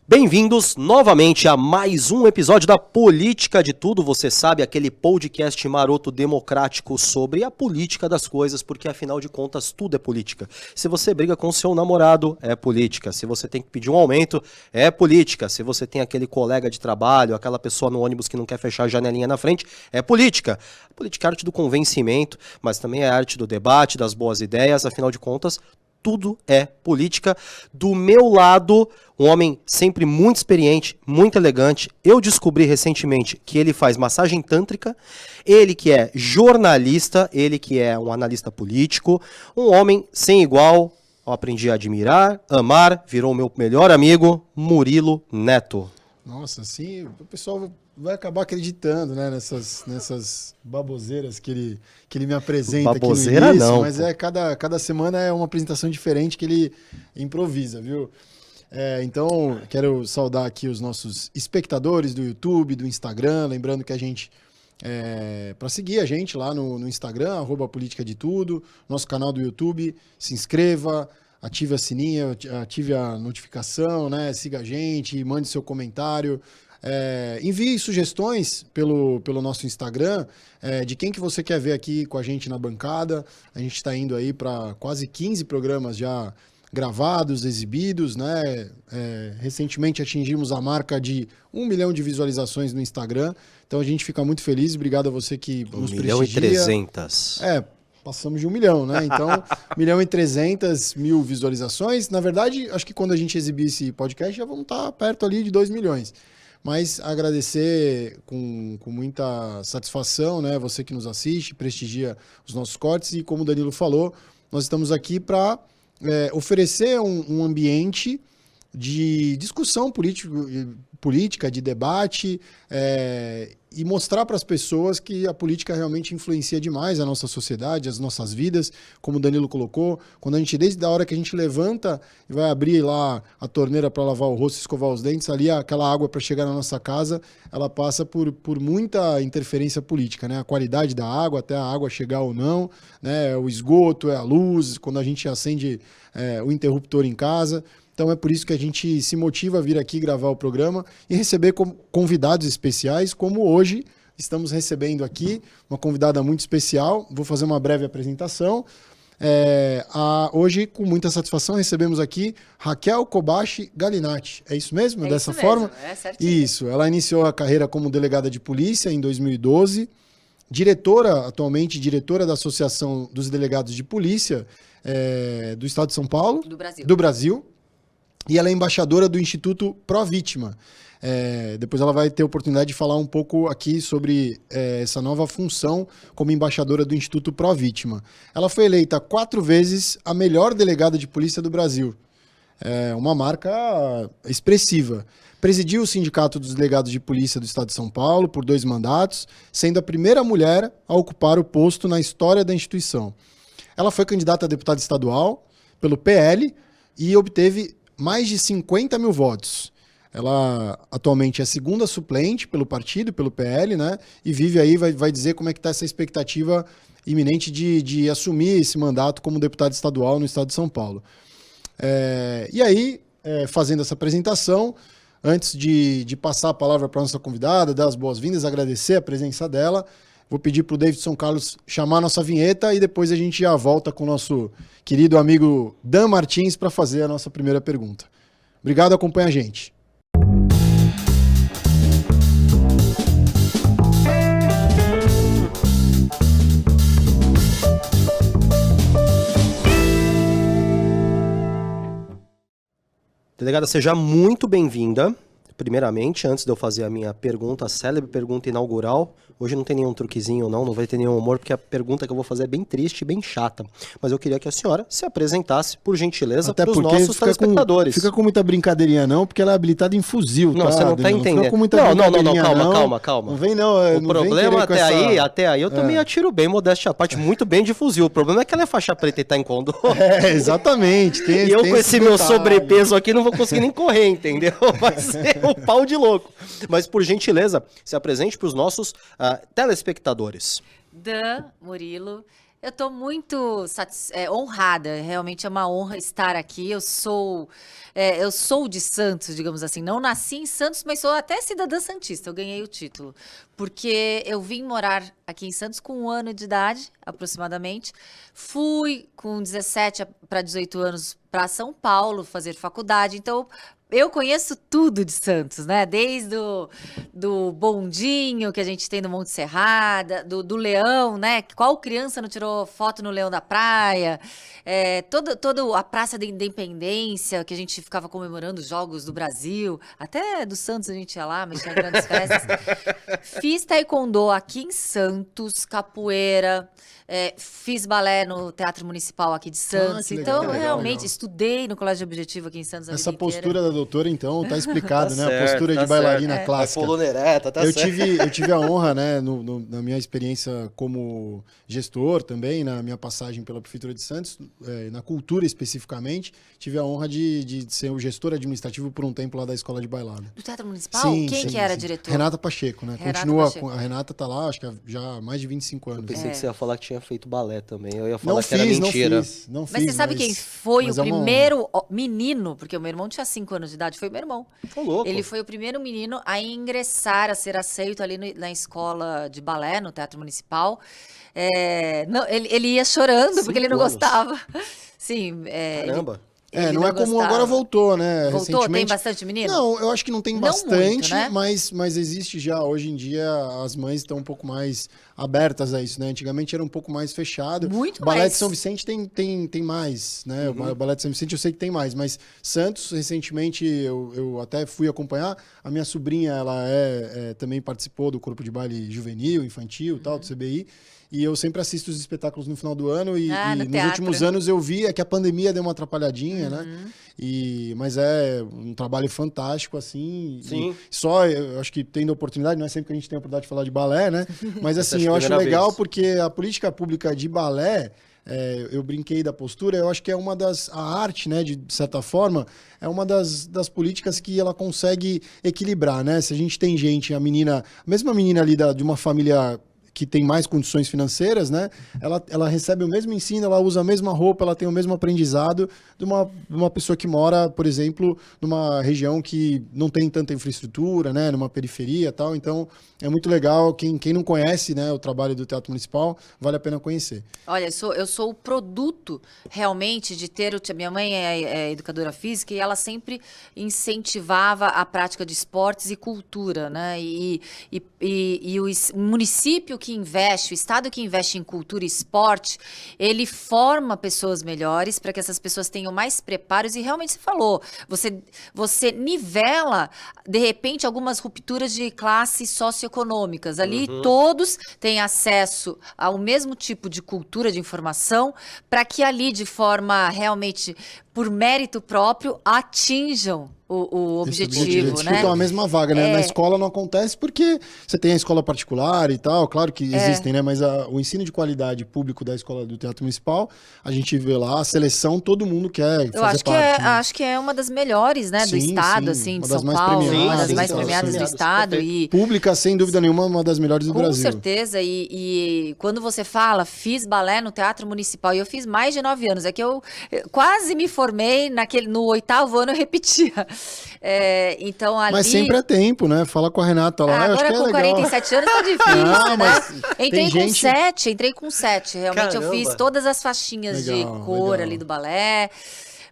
Bem-vindos novamente a mais um episódio da Política de Tudo. Você sabe, aquele podcast maroto democrático sobre a política das coisas, porque afinal de contas tudo é política. Se você briga com seu namorado, é política. Se você tem que pedir um aumento, é política. Se você tem aquele colega de trabalho, aquela pessoa no ônibus que não quer fechar a janelinha na frente, é política. A política é a arte do convencimento, mas também é a arte do debate, das boas ideias. Afinal de contas, tudo é política. Do meu lado, um homem sempre muito experiente, muito elegante. Eu descobri recentemente que ele faz massagem tântrica. Ele que é jornalista, ele que é um analista político. Um homem sem igual. Eu aprendi a admirar, amar, virou meu melhor amigo, Murilo Neto. Nossa, assim, o pessoal vai acabar acreditando, né, nessas baboseiras que ele me apresenta Baboseira aqui no início, não, mas cada semana é uma apresentação diferente que ele improvisa, viu? Então, quero saudar aqui os nossos espectadores do YouTube, do Instagram, lembrando que a gente, para seguir a gente lá no Instagram, @Política de Tudo, nosso canal do YouTube, se inscreva, ative a sininho, ative a notificação, né? Siga a gente, mande seu comentário. Envie sugestões pelo nosso Instagram de quem que você quer ver aqui com a gente na bancada. A gente está indo aí para quase 15 programas já gravados, exibidos, né? Recentemente atingimos a marca de 1 milhão de visualizações no Instagram. Então a gente fica muito feliz. Obrigado a você que nos prestigia. 1.300.000. Passamos de 1 milhão, né? Então, 1.300.000 visualizações. Na verdade, acho que quando a gente exibir esse podcast, já vamos estar perto ali de 2 milhões. Mas agradecer com muita satisfação, né? Você que nos assiste, prestigia os nossos cortes. E como o Danilo falou, nós estamos aqui para oferecer um ambiente de discussão política, de debate, e mostrar para as pessoas que a política realmente influencia demais a nossa sociedade, as nossas vidas, como o Danilo colocou. Quando a gente, desde a hora que a gente levanta e vai abrir lá a torneira para lavar o rosto e escovar os dentes, ali aquela água para chegar na nossa casa, ela passa por muita interferência política, né? A qualidade da água, até a água chegar ou não, né? O esgoto, a luz, quando a gente acende o interruptor em casa. Então é por isso que a gente se motiva a vir aqui gravar o programa e receber convidados especiais, como hoje estamos recebendo aqui uma convidada muito especial. Vou fazer uma breve apresentação. Hoje, com muita satisfação, recebemos aqui Raquel Kobashi Galinatti. É isso mesmo? Dessa forma? É certinho. Isso. Ela iniciou a carreira como delegada de polícia em 2012, atualmente diretora da Associação dos Delegados de Polícia do Estado de São Paulo. Do Brasil. E ela é embaixadora do Instituto Pró-Vítima. Depois ela vai ter a oportunidade de falar um pouco aqui sobre essa nova função como embaixadora do Instituto Pró-Vítima. Ela foi eleita 4 vezes a melhor delegada de polícia do Brasil. Uma marca expressiva. Presidiu o Sindicato dos Delegados de Polícia do Estado de São Paulo por 2 mandatos, sendo a primeira mulher a ocupar o posto na história da instituição. Ela foi candidata a deputada estadual pelo PL e obteve mais de 50 mil votos. Ela atualmente é segunda suplente pelo partido, pelo PL, né? E vive aí, vai dizer como é que está essa expectativa iminente de assumir esse mandato como deputada estadual no estado de São Paulo. E aí, fazendo essa apresentação, antes de passar a palavra para a nossa convidada, dar as boas-vindas, agradecer a presença dela, vou pedir para o Davidson Carlos chamar a nossa vinheta e depois a gente já volta com o nosso querido amigo Dan Martins para fazer a nossa primeira pergunta. Obrigado, acompanha a gente. Delegada, seja muito bem-vinda. Primeiramente, antes de eu fazer a minha pergunta, a célebre pergunta inaugural, hoje não tem nenhum truquezinho não vai ter nenhum humor, porque a pergunta que eu vou fazer é bem triste e bem chata. Mas eu queria que a senhora se apresentasse, por gentileza, para os nossos telespectadores. Fica com muita brincadeirinha não, porque ela é habilitada em fuzil, não, tá? Você não tá entendendo. Calma. Não vem não. O problema até aí eu também atiro bem, modéstia à parte, muito bem de fuzil. O problema é que ela é faixa preta e tá em condor. Exatamente. E eu com esse meu sobrepeso aqui não vou conseguir nem correr, entendeu? Vai ser um pau de louco. Mas, por gentileza, se apresente para os nossos telespectadores. Dan, Murilo, Eu estou muito honrada, realmente é uma honra estar aqui. Eu sou de Santos, digamos assim. Não nasci em Santos, mas sou até cidadã santista. Eu ganhei o título. Porque eu vim morar aqui em Santos com 1 ano de idade, aproximadamente. Fui com 17 para 18 anos para São Paulo fazer faculdade. Então, eu conheço tudo de Santos, né? Desde do bondinho que a gente tem no Monte Serrada, do leão, né? Qual criança não tirou foto no Leão da Praia? Toda a Praça da Independência, que a gente ficava comemorando os Jogos do Brasil. Até do Santos a gente ia lá, mas tinha grandes festas. Fiz taekwondo aqui em Santos, capoeira, fiz balé no Teatro Municipal aqui de Santos. Então, realmente, estudei no Colégio Objetivo aqui em Santos. Essa postura da doutora, então, tá explicado, tá né? Certo, a postura de bailarina clássica. Coluna ereta, tá certo. Eu tive a honra, né, na minha experiência como gestor também, na minha passagem pela Prefeitura de Santos, na cultura especificamente, tive a honra de ser o gestor administrativo por um tempo lá da Escola de Bailado. Do Teatro Municipal? Sim, Quem que era diretor? Renata Pacheco, né? A Renata tá lá, acho que já há mais de 25 anos. Eu pensei que você ia falar que tinha feito balé também. Eu ia falar que era mentira. Não fiz. Mas você sabe quem foi o primeiro menino? Porque o meu irmão tinha 5 anos de idade, foi meu irmão. Tô louco. Ele foi o primeiro menino a ingressar, a ser aceito ali na escola de balé, no Teatro Municipal. Ele ia chorando porque ele não gostava. Sim. Caramba. Não é comum, agora voltou, né? Voltou? Recentemente. Tem bastante menino? Não, eu acho que não tem Não bastante, muito, né? mas existe já. Hoje em dia, as mães estão um pouco mais abertas a isso, né? Antigamente era um pouco mais fechado. Muito o Balé mais. de São Vicente tem mais, né? O Balé de São Vicente eu sei que tem mais, mas Santos, recentemente, eu até fui acompanhar. A minha sobrinha, ela também participou do corpo de baile juvenil, infantil, tal, do CBI. E eu sempre assisto os espetáculos no final do ano e nos últimos anos eu vi que a pandemia deu uma atrapalhadinha, né? Mas é um trabalho fantástico, assim. Sim. Eu acho que tendo a oportunidade, não é sempre que a gente tem a oportunidade de falar de balé, né? Mas assim, eu acho legal porque a política pública de balé, eu brinquei da postura, eu acho que a arte, né, de certa forma, é uma das políticas que ela consegue equilibrar, né? Se a gente tem a mesma menina ali de uma família que tem mais condições financeiras, né? Ela recebe o mesmo ensino, ela usa a mesma roupa, ela tem o mesmo aprendizado de uma pessoa que mora, por exemplo, numa região que não tem tanta infraestrutura, né? Numa periferia e tal. Então, é muito legal. Quem não conhece, né, o trabalho do Teatro Municipal, vale a pena conhecer. Olha, eu sou o produto, realmente, de ter... Minha mãe é educadora física e ela sempre incentivava a prática de esportes e cultura, né? E o município que investe, o estado que investe em cultura e esporte, ele forma pessoas melhores para que essas pessoas tenham mais preparos e realmente você falou, você nivela, de repente, algumas rupturas de classes socioeconômicas. Ali todos têm acesso ao mesmo tipo de cultura, de informação, para que ali, de forma realmente por mérito próprio, atinjam o objetivo, né? Disputam a mesma vaga, né? Na escola não acontece porque você tem a escola particular e tal, claro que existem, né? Mas o ensino de qualidade público da escola do Teatro Municipal, a gente vê lá, a seleção, todo mundo quer fazer parte. Né? Acho que é uma das melhores, né? Do estado, assim, de São Paulo. Uma das mais premiadas do estado. Pública, sem dúvida nenhuma, uma das melhores do Brasil. Com certeza. E quando você fala, fiz balé no Teatro Municipal, e eu fiz mais de 9 anos, é que eu quase me formei, no 8º ano eu repetia. Então, ali... Mas sempre é tempo, né? Fala com a Renata lá. Agora com 47 anos tá difícil, né? Entrei com 7. Realmente. Caramba. Eu fiz todas as faixinhas de cor ali do balé.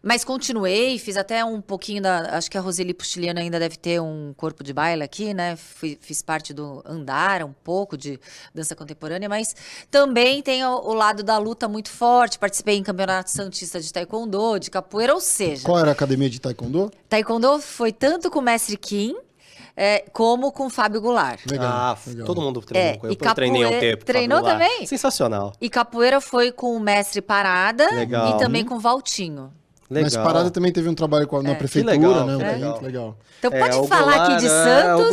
Mas continuei, fiz até um pouquinho acho que a Roseli Pustiliano ainda deve ter um corpo de baile aqui, né? Fiz parte do Andar, um pouco de dança contemporânea, mas também tem o lado da luta muito forte. Participei em campeonato santista de taekwondo, de capoeira, ou seja... Qual era a academia de taekwondo? Taekwondo foi tanto com o mestre Kim, como com o Fábio Goulart. Legal. Todo mundo treinou. Eu treinei um tempo. Treinou também? Sensacional. E capoeira foi com o mestre Parada. Legal. E também com o Valtinho. Legal. Mas Parada também teve um trabalho na prefeitura, legal, né? Legal. Então pode falar aqui de Santos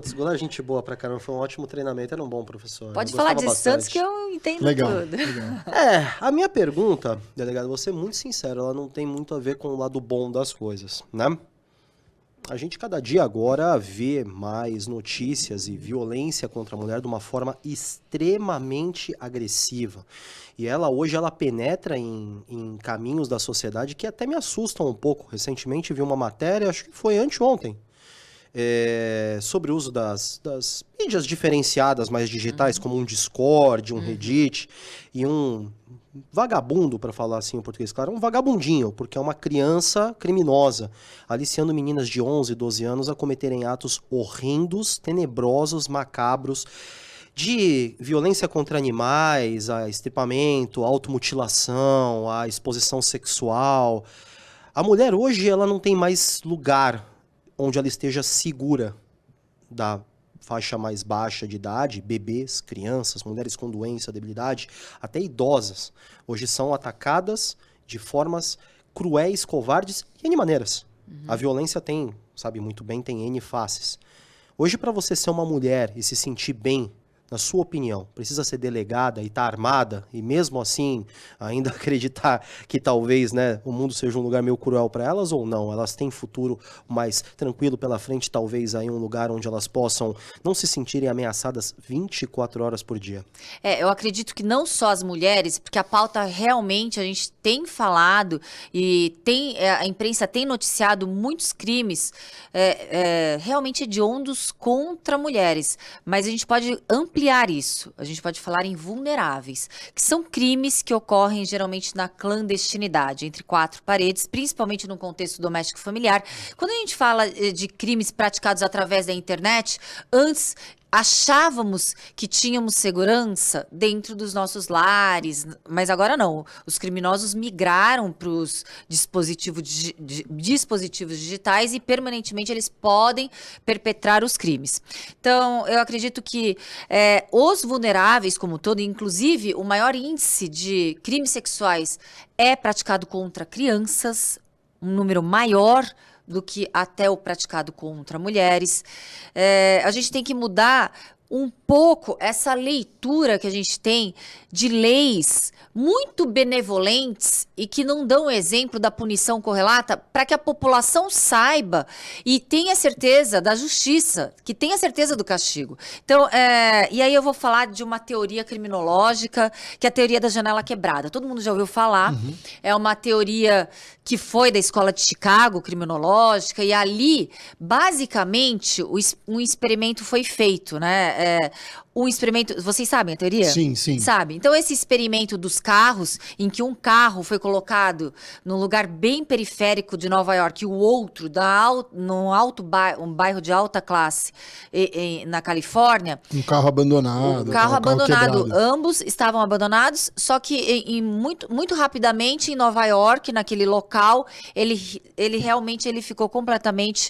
que... Goulart é gente boa pra caramba, foi um ótimo treinamento, era um bom professor. Pode falar de Santos que eu entendo tudo. Legal. A minha pergunta, delegado, vou ser muito sincero, ela não tem muito a ver com o lado bom das coisas, né? A gente cada dia agora vê mais notícias e violência contra a mulher de uma forma extremamente agressiva. E hoje ela penetra em caminhos da sociedade que até me assustam um pouco. Recentemente vi uma matéria, acho que foi anteontem, sobre o uso das mídias diferenciadas mais digitais, como um Discord, um Reddit e um vagabundo, para falar assim em português claro, um vagabundinho, porque é uma criança criminosa, aliciando meninas de 11, 12 anos a cometerem atos horrendos, tenebrosos, macabros, de violência contra animais, a estripamento, a automutilação, a exposição sexual. A mulher hoje ela não tem mais lugar onde ela esteja segura da faixa mais baixa de idade, bebês, crianças, mulheres com doença, debilidade, até idosas. Hoje são atacadas de formas cruéis, covardes e N maneiras. A violência sabe muito bem, tem N faces. Hoje, para você ser uma mulher e se sentir bem, na sua opinião, precisa ser delegada e estar armada, e mesmo assim ainda acreditar que talvez, né, o mundo seja um lugar meio cruel para elas, ou não? Elas têm futuro mais tranquilo pela frente, talvez aí um lugar onde elas possam não se sentirem ameaçadas 24 horas por dia. Eu acredito que não só as mulheres, porque a pauta realmente a gente tem falado e a imprensa tem noticiado muitos crimes realmente hediondos contra mulheres, mas a gente pode ampliar isso. A gente pode falar em vulneráveis, que são crimes que ocorrem geralmente na clandestinidade, entre quatro paredes, principalmente no contexto doméstico familiar. Quando a gente fala de crimes praticados através da internet, antes achávamos que tínhamos segurança dentro dos nossos lares, mas agora não. Os criminosos migraram para os dispositivos digitais e permanentemente eles podem perpetrar os crimes. Então, eu acredito que os vulneráveis como um todo, inclusive o maior índice de crimes sexuais é praticado contra crianças, um número maior do que até o praticado contra mulheres. A gente tem que mudar um pouco essa leitura que a gente tem de leis muito benevolentes e que não dão exemplo da punição correlata para que a população saiba e tenha certeza da justiça, que tenha certeza do castigo. Então, e aí eu vou falar de uma teoria criminológica, que é a teoria da janela quebrada. Todo mundo já ouviu falar. É uma teoria que foi da escola de Chicago, criminológica, e ali, basicamente, um experimento foi feito, né? Um experimento, vocês sabem a teoria? Sim, sim. Sabe? Então, esse experimento dos carros, em que um carro foi colocado num lugar bem periférico de Nova York e o outro um bairro de alta classe na Califórnia. Um carro abandonado. Um carro abandonado. Quebrado. Ambos estavam abandonados, só que muito rapidamente em Nova York, naquele local, ele realmente ficou completamente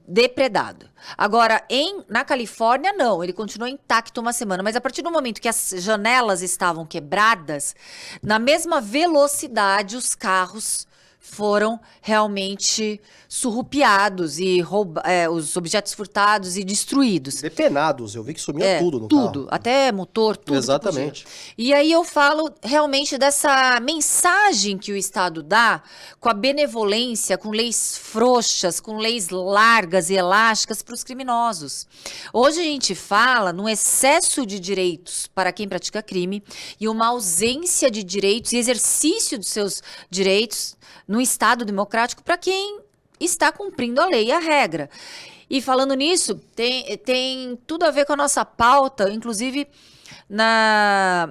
depredado. Agora, na Califórnia, não. Ele continuou intacto uma semana. Mas a partir do momento que as janelas estavam quebradas, na mesma velocidade, os carros foram realmente surrupiados e os objetos furtados e destruídos. Depenados, eu vi que sumia tudo no tudo, carro. até motor, tudo. Exatamente. E aí eu falo realmente dessa mensagem que o Estado dá com a benevolência, com leis frouxas, com leis largas e elásticas para os criminosos. Hoje a gente fala num excesso de direitos para quem pratica crime e uma ausência de direitos e exercício dos seus direitos no Estado democrático para quem está cumprindo a lei e a regra. E falando nisso, tem tudo a ver com a nossa pauta, inclusive na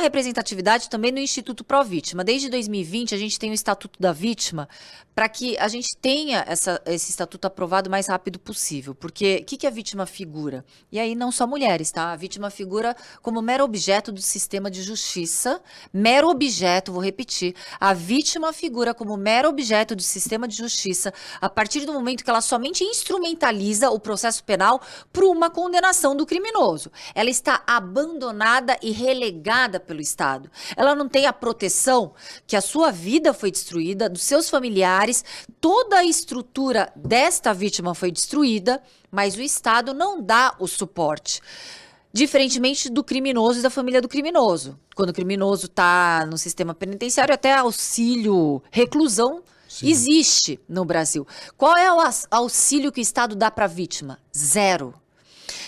representatividade também no Instituto Pró-Vítima. Desde 2020, a gente tem o Estatuto da Vítima para que a gente tenha esse estatuto aprovado o mais rápido possível. Porque o que a vítima figura? E aí não só mulheres, tá? A vítima figura como mero objeto do sistema de justiça. Mero objeto, vou repetir. A vítima figura como mero objeto do sistema de justiça a partir do momento que ela somente instrumentaliza o processo penal para uma condenação do criminoso. Ela está abandonada e relegada pelo Estado. Ela não tem a proteção que a sua vida foi destruída, dos seus familiares, toda a estrutura desta vítima foi destruída, mas o Estado não dá o suporte. Diferentemente do criminoso e da família do criminoso. Quando o criminoso está no sistema penitenciário, até auxílio reclusão Sim. Existe no Brasil. Qual é o auxílio que o Estado dá para a vítima? Zero.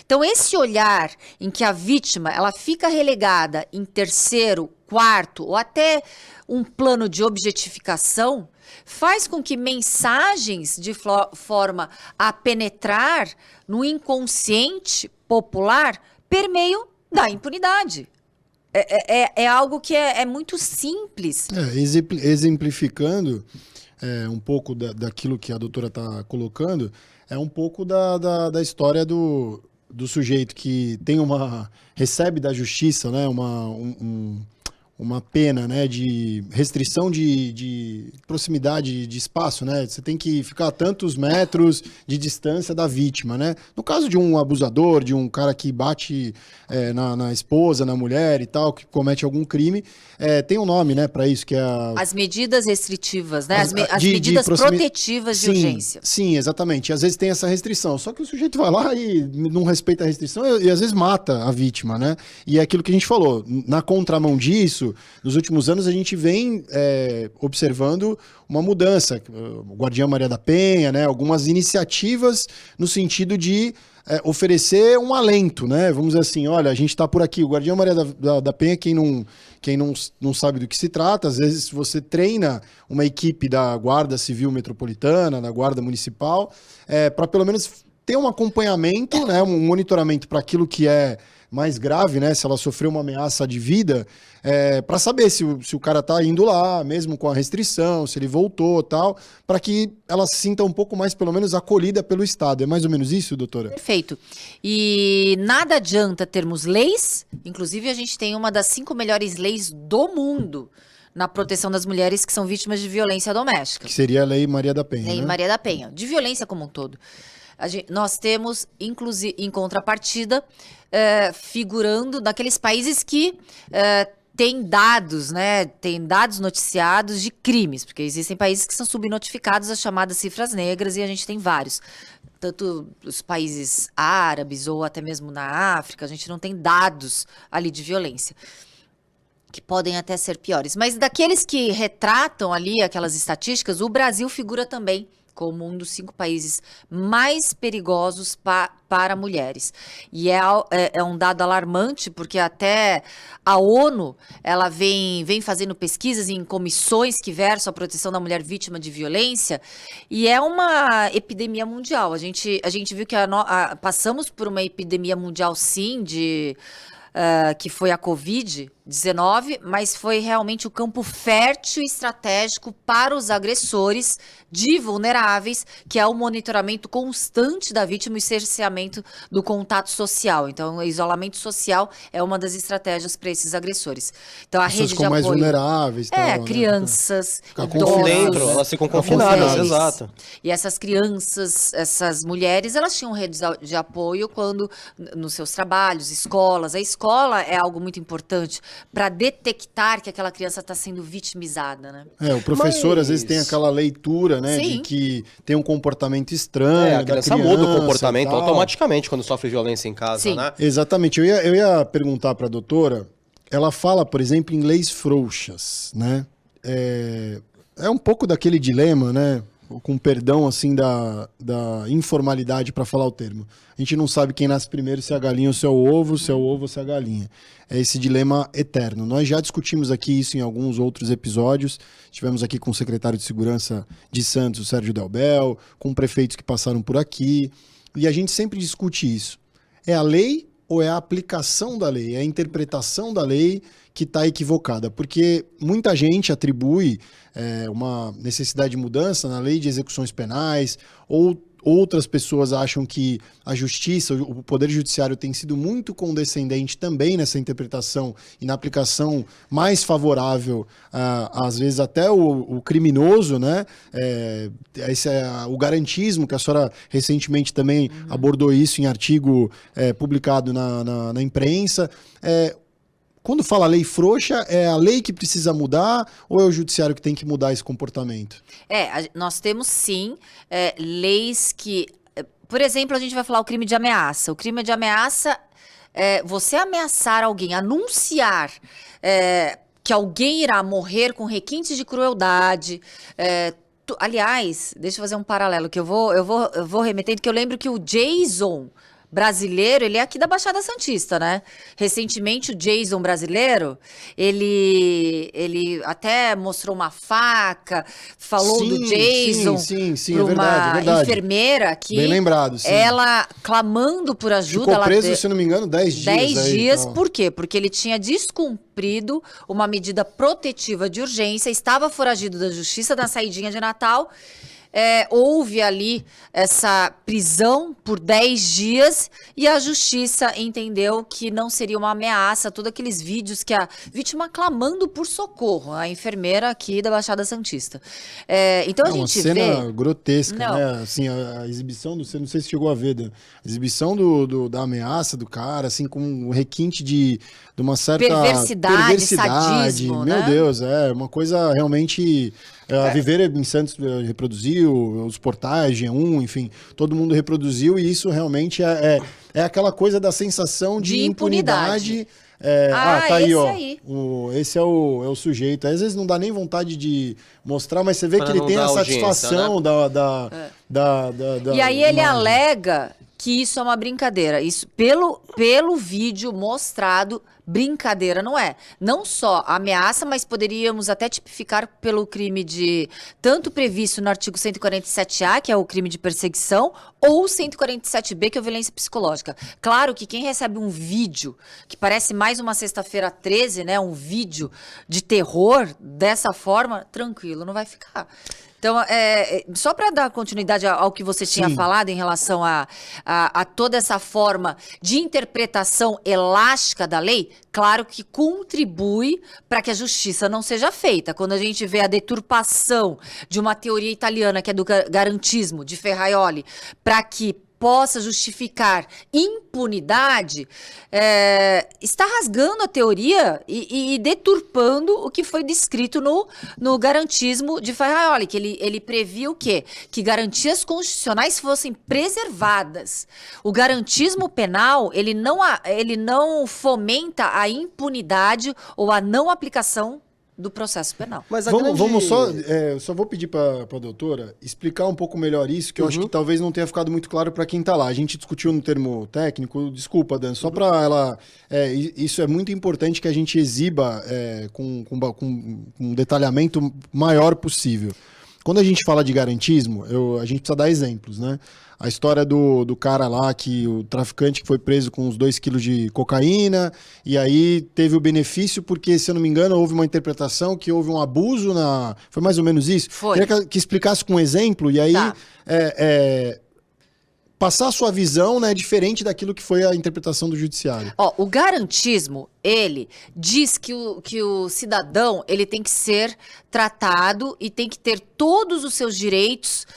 Então, esse olhar em que a vítima ela fica relegada em terceiro, quarto ou até um plano de objetificação faz com que mensagens de forma a penetrar no inconsciente popular permeiam da impunidade. É algo que é muito simples. Exemplificando um pouco daquilo que a doutora está colocando, é um pouco da história do sujeito que recebe da justiça, né, uma pena, né, de restrição de proximidade de espaço, né? Você tem que ficar a tantos metros de distância da vítima, né? No caso de um abusador, de um cara que bate na esposa, na mulher e tal, que comete algum crime, tem um nome, né, para isso, que é as medidas restritivas, né? As medidas protetivas de urgência. Sim, exatamente. E às vezes tem essa restrição, só que o sujeito vai lá e não respeita a restrição e às vezes mata a vítima, né? E é aquilo que a gente falou, na contramão disso, nos últimos anos a gente vem observando uma mudança. O Guardiã Maria da Penha, né? Algumas iniciativas no sentido de oferecer um alento, né? Vamos dizer assim, olha, a gente está por aqui. O Guardiã Maria da Penha, quem não sabe do que se trata, às vezes você treina uma equipe da Guarda Civil Metropolitana, da Guarda Municipal, para pelo menos ter um acompanhamento, né? Um monitoramento para aquilo que é mais grave, né? Se ela sofreu uma ameaça de vida, para saber se o cara tá indo lá, mesmo com a restrição, se ele voltou, tal, para que ela se sinta um pouco mais, pelo menos, acolhida pelo Estado. É mais ou menos isso, doutora? Perfeito. E nada adianta termos leis, inclusive a gente tem uma das 5 melhores leis do mundo na proteção das mulheres que são vítimas de violência doméstica. Que seria a Lei Maria da Penha, Lei né? Maria da Penha, de violência como um todo. Nós temos, inclusive, em contrapartida, figurando naqueles países que têm dados, né? Tem dados noticiados de crimes, porque existem países que são subnotificados as chamadas cifras negras e a gente tem vários. Tanto os países árabes ou até mesmo na África, a gente não tem dados ali de violência, que podem até ser piores. Mas daqueles que retratam ali aquelas estatísticas, o Brasil figura também como um dos 5 países mais perigosos para mulheres. E é um dado alarmante, porque até a ONU ela vem fazendo pesquisas em comissões que versam a proteção da mulher vítima de violência, e é uma epidemia mundial. A gente viu que passamos por uma epidemia mundial, sim, que foi a Covid-19, mas foi realmente o campo fértil e estratégico para os agressores de vulneráveis, que é o monitoramento constante da vítima e o cerceamento do contato social. Então, o isolamento social é uma das estratégias para esses agressores. Então, a rede de apoio... mais vulneráveis. Tal, crianças, idosos, dentro, elas ficam confinadas, exato. E essas crianças, essas mulheres, elas tinham redes de apoio quando, nos seus trabalhos, escolas. A escola é algo muito importante para detectar que aquela criança está sendo vitimizada, né? O professor às vezes tem aquela leitura, né, de que tem um comportamento estranho. A criança muda o comportamento automaticamente quando sofre violência em casa, né? Exatamente. Eu ia perguntar para a doutora, ela fala, por exemplo, em leis frouxas, né? É um pouco daquele dilema, né? Com perdão, assim, da informalidade, para falar o termo. A gente não sabe quem nasce primeiro, se é a galinha ou se é o ovo, se é o ovo ou se é a galinha. É esse dilema eterno. Nós já discutimos aqui isso em alguns outros episódios. Estivemos aqui com o secretário de Segurança de Santos, o Sérgio Delbel, com prefeitos que passaram por aqui. E a gente sempre discute isso. É a lei ou é a aplicação da lei? É a interpretação da lei que está equivocada? Porque muita gente atribui uma necessidade de mudança na lei de execuções penais, ou outras pessoas acham que a justiça, o poder judiciário tem sido muito condescendente também nessa interpretação e na aplicação mais favorável, às vezes até o criminoso, né? Esse é o garantismo, que a senhora recentemente também abordou isso em artigo publicado na imprensa. Quando fala lei frouxa, é a lei que precisa mudar ou é o judiciário que tem que mudar esse comportamento? Nós temos sim leis que... Por exemplo, a gente vai falar o crime de ameaça. O crime de ameaça é você ameaçar alguém, anunciar que alguém irá morrer com requintes de crueldade, Aliás, deixa eu fazer um paralelo, que eu vou remetendo, que eu lembro que o Jason brasileiro, ele é aqui da Baixada Santista, né? Recentemente, o Jason brasileiro, ele até mostrou uma faca, falou do Jason sim, para é uma verdade. enfermeira aqui. Bem lembrado, sim. Ela clamando por ajuda. Ficou preso, se não me engano, 10 dias. 10 dias, então. Por quê? Porque ele tinha descumprido uma medida protetiva de urgência, estava foragido da justiça na saidinha de Natal. Houve ali essa prisão por 10 dias e a justiça entendeu que não seria uma ameaça, todos aqueles vídeos que a vítima clamando por socorro, a enfermeira aqui da Baixada Santista. Então a gente vê... Uma cena grotesca, né? Assim, a exibição você não sei se chegou a ver, a exibição da ameaça do cara, assim, com um requinte de uma certa perversidade, sadismo, meu né? Deus, uma coisa realmente... A Viver em Santos reproduziu, os portais, G1, enfim, todo mundo reproduziu e isso realmente é aquela coisa da sensação de impunidade. Tá aí, ó. Esse é o sujeito. Às vezes não dá nem vontade de mostrar, mas você vê que ele tem a satisfação, né? E aí ele alega que isso é uma brincadeira. Isso, pelo vídeo mostrado, brincadeira não é. Não só ameaça, mas poderíamos até tipificar pelo crime de... Tanto previsto no artigo 147A, que é o crime de perseguição, ou 147B, que é a violência psicológica. Claro que quem recebe um vídeo, que parece mais uma sexta-feira 13, né? Um vídeo de terror, dessa forma, tranquilo, não vai ficar. Então, só para dar continuidade ao que você tinha falado em relação a toda essa forma de interpretação elástica da lei, claro que contribui para que a justiça não seja feita. Quando a gente vê a deturpação de uma teoria italiana, que é do garantismo, de Ferraioli, para que possa justificar impunidade, está rasgando a teoria e deturpando o que foi descrito no garantismo de Ferraioli, que ele previa o quê? Que garantias constitucionais fossem preservadas. O garantismo penal, ele não fomenta a impunidade ou a não aplicação do processo penal. Mas vamos só vou pedir para a doutora explicar um pouco melhor isso, que eu acho que talvez não tenha ficado muito claro para quem está lá. A gente discutiu no termo técnico, desculpa, Dan, só para ela... isso é muito importante que a gente exiba com um detalhamento maior possível. Quando a gente fala de garantismo, a gente precisa dar exemplos, né? A história do cara lá, o traficante que foi preso com uns 2 quilos de cocaína, e aí teve o benefício porque, se eu não me engano, houve uma interpretação que houve um abuso Foi mais ou menos isso? Foi. Queria que explicasse com um exemplo, e aí passar a sua visão, né, diferente daquilo que foi a interpretação do judiciário. O garantismo, ele diz que o cidadão, ele tem que ser tratado e tem que ter todos os seus direitos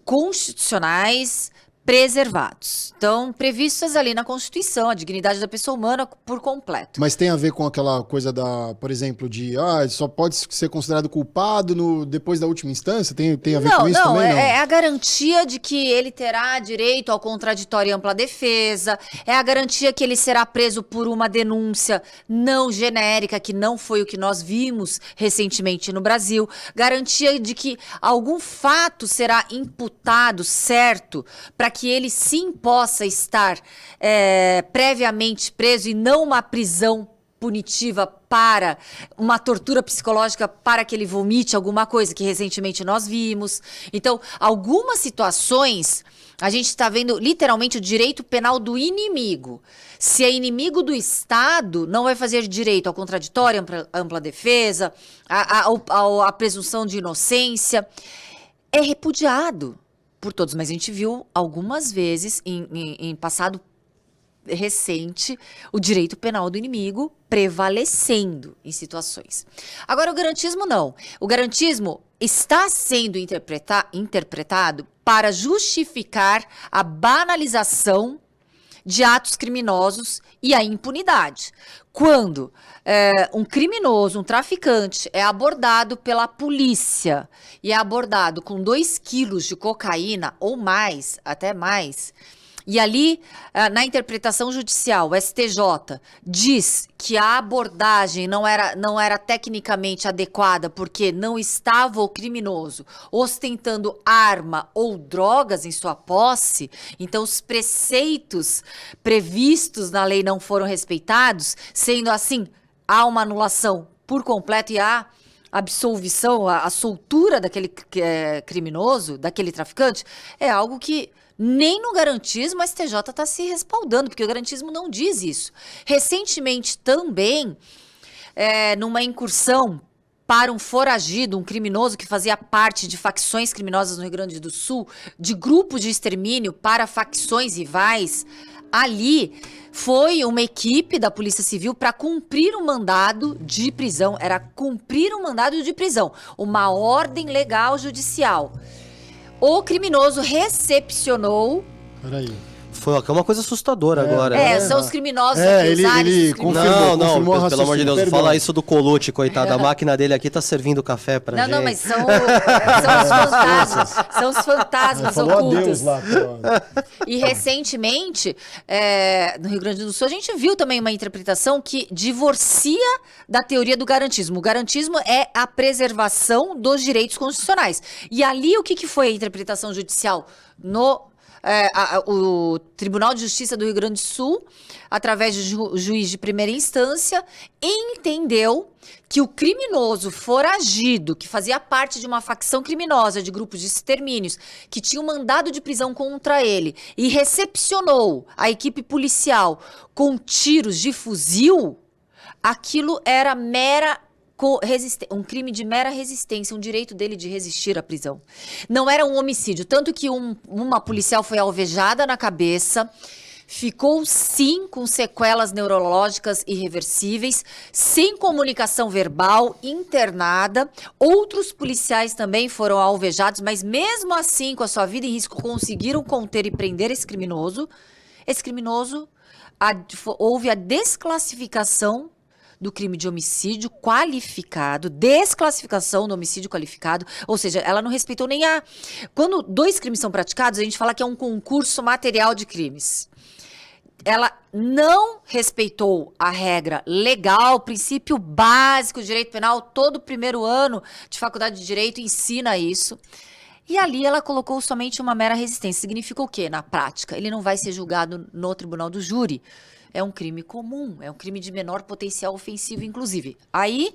constitucionais preservados. Então, previstos ali na Constituição, a dignidade da pessoa humana por completo. Mas tem a ver com aquela coisa por exemplo, de só pode ser considerado culpado depois da última instância? Tem a ver com isso também? Não, é a garantia de que ele terá direito ao contraditório e ampla defesa, é a garantia que ele será preso por uma denúncia não genérica, que não foi o que nós vimos recentemente no Brasil, garantia de que algum fato será imputado, certo, para que ele sim possa estar previamente preso e não uma prisão punitiva para uma tortura psicológica para que ele vomite alguma coisa que recentemente nós vimos. Então, algumas situações a gente está vendo literalmente o direito penal do inimigo. Se é inimigo do Estado, não vai fazer direito ao contraditório, ampla defesa, a presunção de inocência. É repudiado por todos, mas a gente viu algumas vezes em passado recente o direito penal do inimigo prevalecendo em situações. Agora, o garantismo não. O garantismo está sendo interpretado para justificar a banalização de atos criminosos e a impunidade. Quando um criminoso, um traficante, é abordado pela polícia e é abordado com 2 quilos de cocaína ou mais, até mais, E ali, na interpretação judicial, o STJ diz que a abordagem não era tecnicamente adequada porque não estava o criminoso ostentando arma ou drogas em sua posse, então os preceitos previstos na lei não foram respeitados, sendo assim, há uma anulação por completo e há absolvição, a soltura daquele criminoso, daquele traficante, é algo que nem no garantismo a STJ está se respaldando, porque o garantismo não diz isso. Recentemente também, numa incursão para um foragido, um criminoso que fazia parte de facções criminosas no Rio Grande do Sul, de grupo de extermínio para facções rivais, ali foi uma equipe da Polícia Civil para cumprir um mandado de prisão. Era cumprir um mandado de prisão, uma ordem legal judicial. O criminoso recepcionou... Peraí. Foi uma coisa assustadora agora. São os criminosos ele confirmou, não, pelo amor de Deus, não fala isso do Colucci, coitado. A máquina dele aqui tá servindo café pra gente. Não, mas são os fantasmas. São os fantasmas ocultos. Adeus lá, e recentemente, no Rio Grande do Sul, a gente viu também uma interpretação que divorcia da teoria do garantismo. O garantismo é a preservação dos direitos constitucionais. E ali, o que foi a interpretação judicial o Tribunal de Justiça do Rio Grande do Sul, através de juiz de primeira instância, entendeu que o criminoso foragido, que fazia parte de uma facção criminosa, de grupos de extermínios, que tinha um mandado de prisão contra ele e recepcionou a equipe policial com tiros de fuzil, aquilo era um crime de mera resistência, um direito dele de resistir à prisão. Não era um homicídio, tanto que uma policial foi alvejada na cabeça, ficou sim com sequelas neurológicas irreversíveis, sem comunicação verbal, internada. Outros policiais também foram alvejados, mas mesmo assim, com a sua vida em risco, conseguiram conter e prender esse criminoso. Esse criminoso, houve a desclassificação do crime de homicídio qualificado, desclassificação do homicídio qualificado, ou seja, ela não respeitou nem Quando 2 crimes são praticados, a gente fala que é um concurso material de crimes. Ela não respeitou a regra legal, o princípio básico do direito penal, todo o primeiro ano de faculdade de direito ensina isso. E ali ela colocou somente uma mera resistência. Significa o quê, na prática? Ele não vai ser julgado no tribunal do júri. É um crime comum, é um crime de menor potencial ofensivo, inclusive. Aí,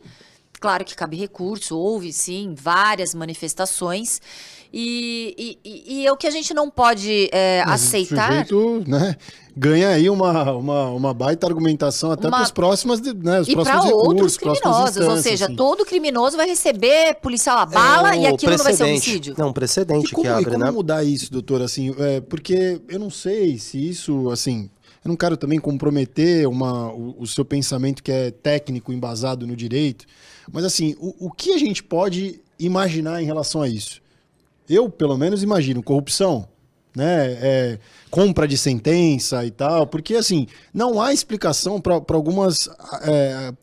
claro que cabe recurso, houve, sim, várias manifestações. E é o que a gente não pode aceitar... O sujeito, né, ganha aí uma baita argumentação até para os próximos, né, os e próximos recursos, outros criminosos, ou seja, assim. Todo criminoso vai receber policial à bala e aquilo não vai ser homicídio. Não, um precedente que abre, como né? mudar isso, doutor? Assim, porque eu não sei se isso, assim... Eu não quero também comprometer o seu pensamento que é técnico, embasado no direito, mas assim, o que a gente pode imaginar em relação a isso? Eu, pelo menos, imagino corrupção, né? Compra de sentença e tal, porque assim, não há explicação para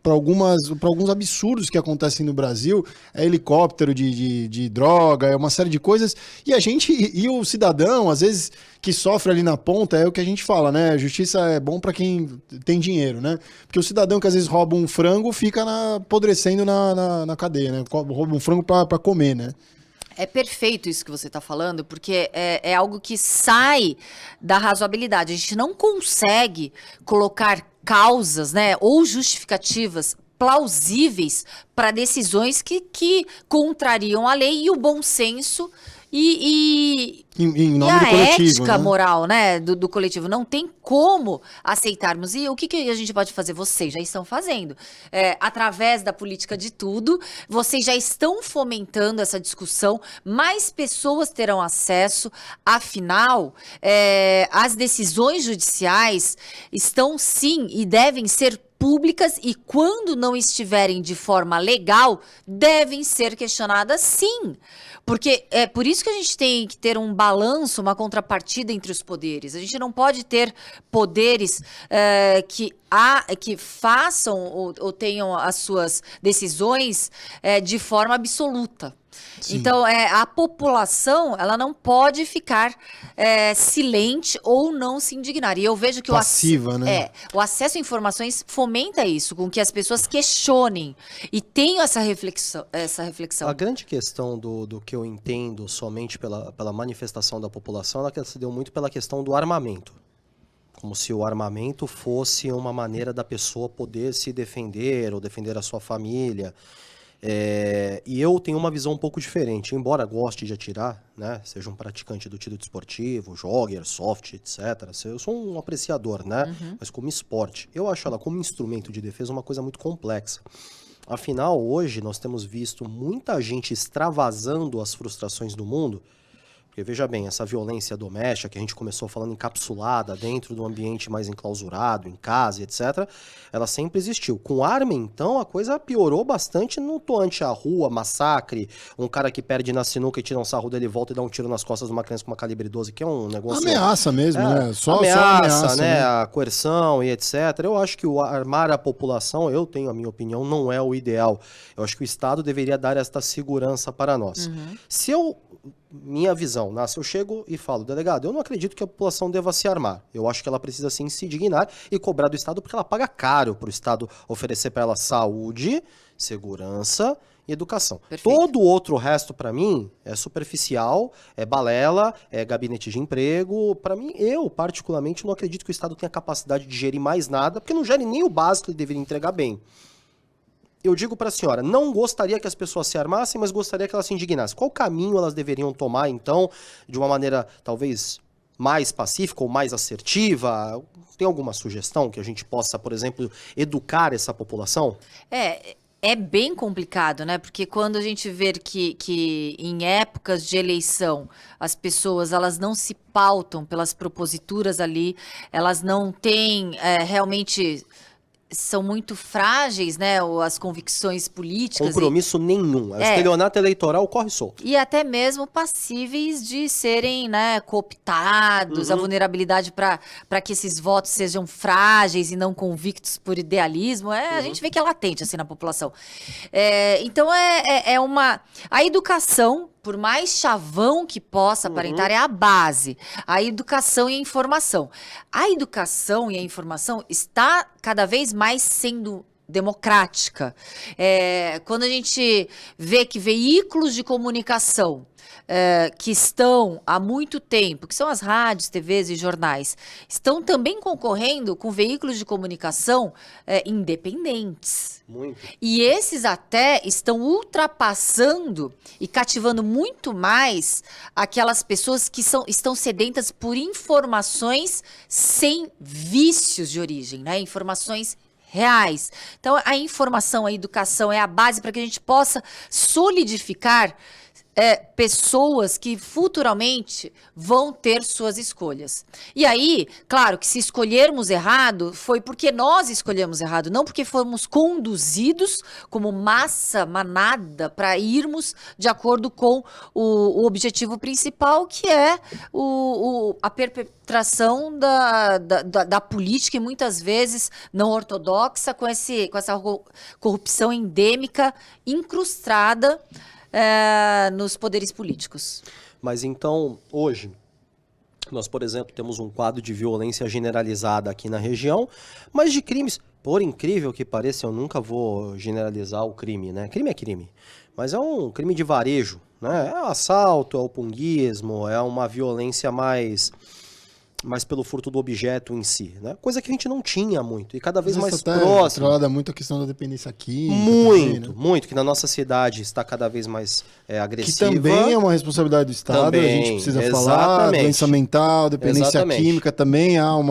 alguns absurdos que acontecem no Brasil, helicóptero de droga, uma série de coisas, e o cidadão, às vezes, que sofre ali na ponta, é o que a gente fala, né? Justiça é bom para quem tem dinheiro, né? Porque o cidadão que às vezes rouba um frango fica apodrecendo na cadeia, né? Rouba um frango para comer, né? É perfeito isso que você está falando, porque é algo que sai da razoabilidade. A gente não consegue colocar causas, né, ou justificativas plausíveis para decisões que contrariam a lei e o bom senso e a ética moral, né, do coletivo. Não tem como aceitarmos. E o que a gente pode fazer? Vocês já estão fazendo. Através da política de tudo, vocês já estão fomentando essa discussão, mais pessoas terão acesso. Afinal, as decisões judiciais estão sim e devem ser públicas e quando não estiverem de forma legal, devem ser questionadas sim. Porque é por isso que a gente tem que ter um balanço, uma contrapartida entre os poderes. A gente não pode ter poderes que façam ou tenham as suas decisões de forma absoluta. Sim. Então, a população, ela não pode ficar silente ou não se indignar. E eu vejo que passiva, né? O acesso a informações fomenta isso, com que as pessoas questionem e tenham essa reflexão. A grande questão do que eu entendo somente pela manifestação da população, ela se deu muito pela questão do armamento. Como se o armamento fosse uma maneira da pessoa poder se defender ou defender a sua família. E eu tenho uma visão um pouco diferente. Embora goste de atirar, né, seja um praticante do tiro desportivo, jogue, airsoft, etc. Eu sou um apreciador, né? Mas como esporte. Eu acho ela como instrumento de defesa uma coisa muito complexa. Afinal, hoje nós temos visto muita gente extravasando as frustrações do mundo. Porque, veja bem, essa violência doméstica que a gente começou falando encapsulada dentro do ambiente mais enclausurado, em casa, etc., ela sempre existiu. Com arma, então, a coisa piorou bastante no toante à rua, massacre, um cara que perde na sinuca e tira um sarro dele, volta e dá um tiro nas costas de uma criança com uma calibre 12, que é um negócio... Ameaça mesmo, né? Só ameaça, né? A coerção e etc. Eu acho que o armar a população, eu tenho a minha opinião, não é o ideal. Eu acho que o Estado deveria dar esta segurança para nós. Minha visão, né? Se eu chego e falo, delegado, eu não acredito que a população deva se armar. Eu acho que ela precisa sim se indignar e cobrar do Estado, porque ela paga caro para o Estado oferecer para ela saúde, segurança e educação. Perfeito. Todo o outro resto, para mim, é superficial, é balela, é gabinete de emprego. Para mim, eu particularmente não acredito que o Estado tenha capacidade de gerir mais nada, porque não gere nem o básico que ele deveria entregar bem. Eu digo para a senhora, não gostaria que as pessoas se armassem, mas gostaria que elas se indignassem. Qual caminho elas deveriam tomar, então, de uma maneira talvez mais pacífica ou mais assertiva? Tem alguma sugestão que a gente possa, por exemplo, educar essa população? É bem complicado, né? Porque quando a gente vê que em épocas de eleição as pessoas elas não se pautam pelas proposituras ali, elas não têm realmente... São muito frágeis, né? As convicções políticas. Compromisso nenhum. O estelionato eleitoral corre solto. E até mesmo passíveis de serem, né, cooptados, a vulnerabilidade para que esses votos sejam frágeis e não convictos por idealismo. A gente vê que é latente assim na população. Então a educação, por mais chavão que possa aparentar, é a base. A educação e a informação. A educação e a informação está cada vez mais sendo democrática. Quando a gente vê que veículos de comunicação que estão há muito tempo, que são as rádios, TVs e jornais, estão também concorrendo com veículos de comunicação independentes. Muito. E esses até estão ultrapassando e cativando muito mais aquelas pessoas que estão sedentas por informações sem vícios de origem, né? Informações reais. Então, a informação, a educação é a base para que a gente possa solidificar pessoas que futuramente vão ter suas escolhas. E aí, claro que se escolhermos errado, foi porque nós escolhemos errado, não porque fomos conduzidos como manada, para irmos de acordo com o objetivo principal, que é a perpetração da política, e muitas vezes não ortodoxa, com essa corrupção endêmica incrustada nos poderes políticos. Mas então, hoje, nós, por exemplo, temos um quadro de violência generalizada aqui na região, mas de crimes, por incrível que pareça, eu nunca vou generalizar o crime, né? Crime é crime, mas é um crime de varejo, né? É um assalto, é o punguismo, é uma violência mais pelo furto do objeto em si, né? Coisa que a gente não tinha muito, e cada vez mais próximo. Atrelada muito a questão da dependência química. Muito, que na nossa cidade está cada vez mais agressiva. Que também é uma responsabilidade do Estado, a gente precisa falar, doença mental, dependência química, também há um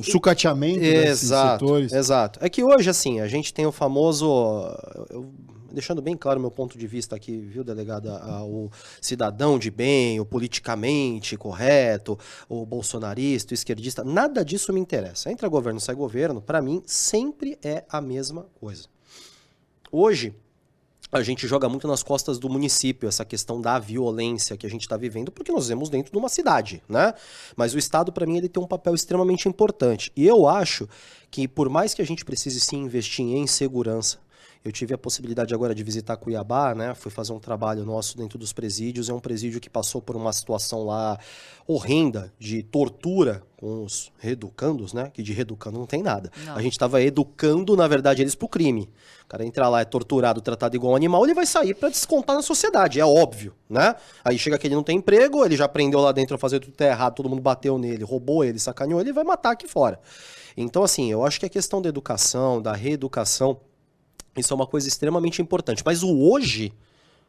sucateamento desses setores. Exato. É que hoje, assim, a gente tem o famoso... Deixando bem claro o meu ponto de vista aqui, viu, delegada, o cidadão de bem, o politicamente correto, o bolsonarista, o esquerdista, nada disso me interessa. Entra governo, sai governo, para mim sempre é a mesma coisa. Hoje, a gente joga muito nas costas do município essa questão da violência que a gente está vivendo, porque nós vivemos dentro de uma cidade, né? Mas o Estado, para mim, ele tem um papel extremamente importante. E eu acho que, por mais que a gente precise sim investir em segurança, Eu tive a possibilidade agora de visitar Cuiabá, né? Fui fazer um trabalho nosso dentro dos presídios. É um presídio que passou por uma situação lá horrenda de tortura com os reeducandos, né? Que de reeducando não tem nada. Não. A gente estava educando, na verdade, eles pro crime. O cara entra lá, é torturado, tratado igual um animal, ele vai sair para descontar na sociedade, é óbvio, né? Aí chega que ele não tem emprego, ele já aprendeu lá dentro a fazer tudo errado, todo mundo bateu nele, roubou ele, sacaneou ele, vai matar aqui fora. Então, assim, eu acho que a questão da educação, da reeducação, isso é uma coisa extremamente importante. Mas o hoje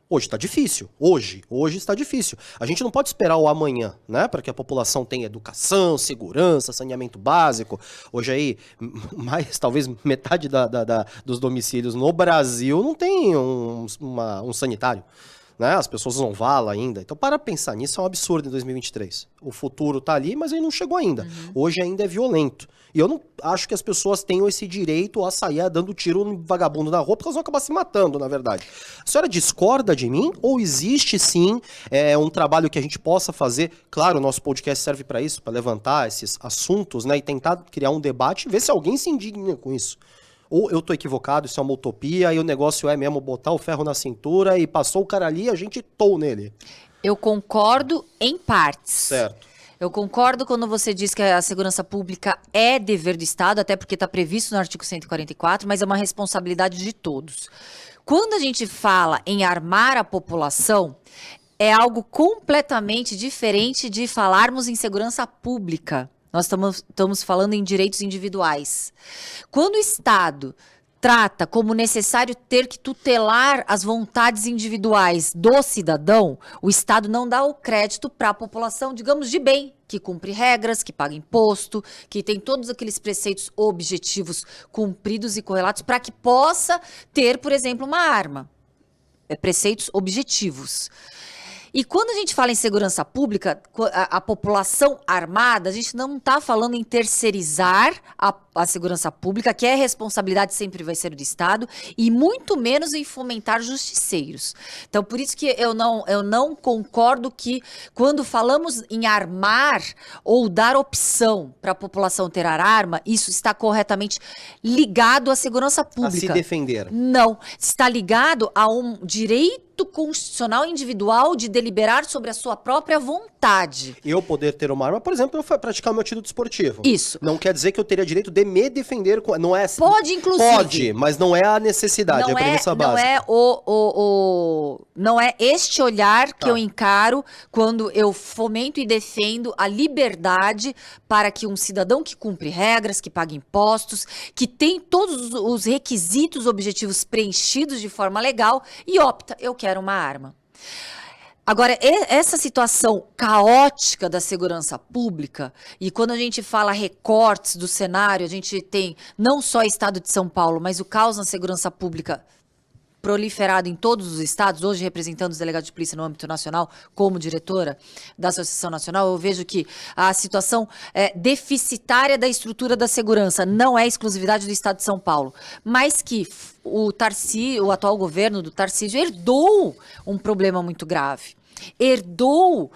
está difícil. Hoje está difícil. A gente não pode esperar o amanhã, né? Para que a população tenha educação, segurança, saneamento básico. Hoje aí, talvez metade dos domicílios no Brasil não tem um sanitário. Né? As pessoas usam vala ainda. Então, para pensar nisso, é um absurdo em 2023. O futuro tá ali, mas ele não chegou ainda. Hoje ainda é violento. E eu não acho que as pessoas tenham esse direito a sair dando tiro no vagabundo na rua, porque elas vão acabar se matando, na verdade. A senhora discorda de mim? Ou existe, sim, um trabalho que a gente possa fazer? Claro, o nosso podcast serve para isso, para levantar esses assuntos, né? E tentar criar um debate e ver se alguém se indigna com isso. Ou eu tô equivocado, isso é uma utopia, e o negócio é mesmo botar o ferro na cintura e passou o cara ali e a gente tou nele. Eu concordo em partes. Certo. Eu concordo quando você diz que a segurança pública é dever do Estado, até porque está previsto no artigo 144, mas é uma responsabilidade de todos. Quando a gente fala em armar a população, é algo completamente diferente de falarmos em segurança pública. Nós estamos falando em direitos individuais. Quando o Estado trata como necessário ter que tutelar as vontades individuais do cidadão, o Estado não dá o crédito para a população, digamos, de bem, que cumpre regras, que paga imposto, que tem todos aqueles preceitos objetivos cumpridos e correlatos para que possa ter, por exemplo, uma arma. Preceitos objetivos. E quando a gente fala em segurança pública, a população armada, a gente não está falando em terceirizar a segurança pública, que é responsabilidade sempre vai ser do Estado, e muito menos em fomentar justiceiros. Então, por isso que eu não concordo que quando falamos em armar ou dar opção para a população ter arma, isso está corretamente ligado à segurança pública. A se defender. Não, está ligado a um direito constitucional individual de deliberar sobre a sua própria vontade. Eu poder ter uma arma, por exemplo, eu praticar o meu título desportivo. Isso. Não quer dizer que eu teria direito de me defender. Não é, pode, inclusive. Pode, mas não é a necessidade, é a premissa básica. Não é este olhar que eu encaro quando eu fomento e defendo a liberdade para que um cidadão que cumpre regras, que paga impostos, que tem todos os requisitos objetivos preenchidos de forma legal e opta, eu quero uma arma. Agora, essa situação caótica da segurança pública, e quando a gente fala recortes do cenário, a gente tem não só o estado de São Paulo, mas o caos na segurança pública proliferado em todos os estados, hoje representando os delegados de polícia no âmbito nacional, como diretora da Associação Nacional, eu vejo que a situação deficitária da estrutura da segurança não é exclusividade do estado de São Paulo, mas que o atual governo do Tarcísio herdou um problema muito grave. Herdou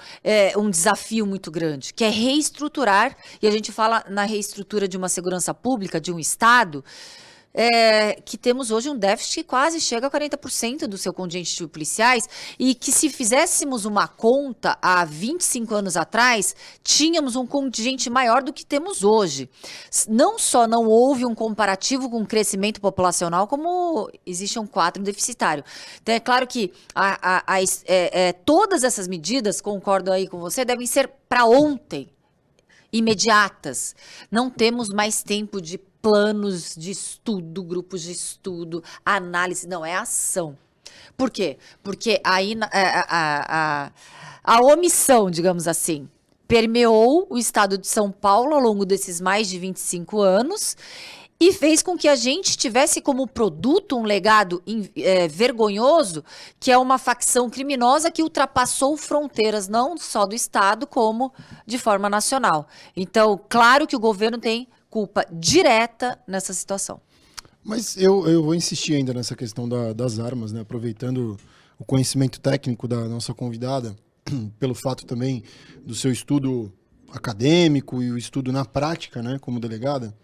um desafio muito grande, que é reestruturar, e a gente fala na reestrutura de uma segurança pública, de um estado, que temos hoje um déficit que quase chega a 40% do seu contingente de policiais, e que se fizéssemos uma conta há 25 anos atrás, tínhamos um contingente maior do que temos hoje. Não só não houve um comparativo com o crescimento populacional, como existe um quadro deficitário. Então é claro que todas essas medidas, concordo aí com você, devem ser para ontem, imediatas. Não temos mais tempo de planos de estudo, grupos de estudo, análise, não, é ação. Por quê? Porque aí a omissão, digamos assim, permeou o estado de São Paulo ao longo desses mais de 25 anos e fez com que a gente tivesse como produto um legado vergonhoso, que é uma facção criminosa que ultrapassou fronteiras não só do estado, como de forma nacional. Então, claro que o governo tem culpa direta nessa situação. Mas eu vou insistir ainda nessa questão das armas, né? Aproveitando o conhecimento técnico da nossa convidada, pelo fato também do seu estudo acadêmico e o estudo na prática, né, como delegada,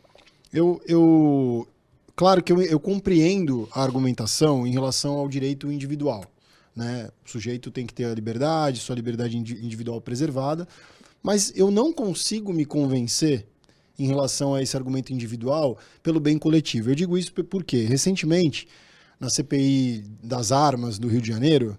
eu claro que eu compreendo a argumentação em relação ao direito individual, né? O sujeito tem que ter a liberdade, sua liberdade individual preservada, mas eu não consigo me convencer em relação a esse argumento individual pelo bem coletivo. Eu digo isso porque, recentemente, na CPI das armas do Rio de Janeiro,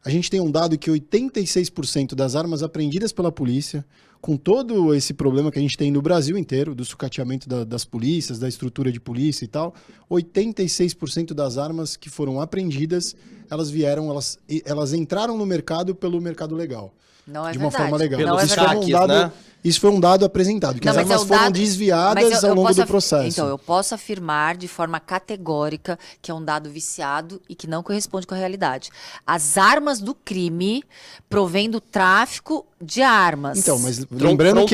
a gente tem um dado que 86% das armas apreendidas pela polícia, com todo esse problema que a gente tem no Brasil inteiro, do sucateamento das polícias, da estrutura de polícia e tal, 86% das armas que foram apreendidas, elas entraram no mercado pelo mercado legal. Não é de uma verdade. forma legal. Não Isso, é verdade. foi um dado, Né? isso foi um dado apresentado, que as armas foram desviadas ao longo do processo. Então, eu posso afirmar de forma categórica que é um dado viciado e que não corresponde com a realidade. As armas do crime provêm do tráfico de armas. Então, mas lembrando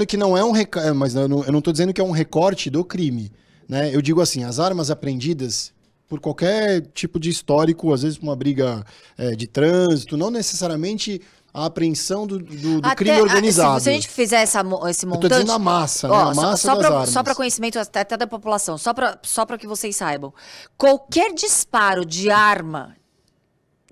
que não é um mas eu não estou dizendo que é um recorte do crime, né? Eu digo assim, as armas apreendidas por qualquer tipo de histórico, às vezes por uma briga de trânsito, não necessariamente a apreensão do crime organizado. Se a gente fizer esse montante... Eu estou dizendo a massa, né? A massa das armas. Só para conhecimento até da população, só para que vocês saibam. Qualquer disparo de arma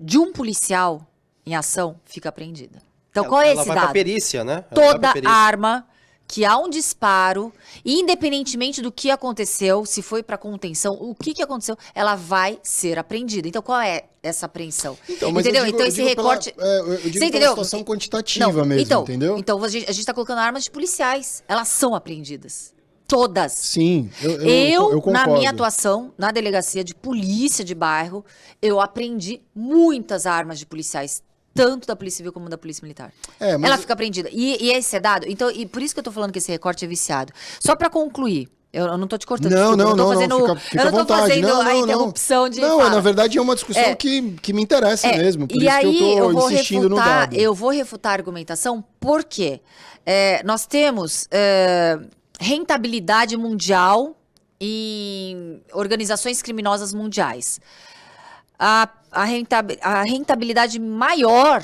de um policial em ação fica apreendida. Então, qual é esse dado? Ela vai pra perícia, né? Toda arma que há um disparo, independentemente do que aconteceu, se foi para contenção, o que aconteceu, ela vai ser apreendida. Então, qual é essa apreensão? Então, mas entendeu? Então, esse recorte... eu digo pela situação quantitativa mesmo, entendeu? Então, a gente está colocando armas de policiais. Elas são apreendidas. Todas. Sim, eu concordo. Na minha atuação, na delegacia de polícia de bairro, eu aprendi muitas armas de policiais, tanto da Polícia Civil como da Polícia Militar. Ela fica apreendida. E esse é dado. Então, e por isso que eu tô falando que esse recorte é viciado. Só para concluir, eu não tô te cortando. Não, desculpa, fica eu não tô vontade. fazendo a interrupção de fala. Na verdade é uma discussão que me interessa mesmo. Por isso que eu tô insistindo no dado. Eu vou refutar a argumentação porque nós temos rentabilidade mundial em organizações criminosas mundiais. A rentabilidade maior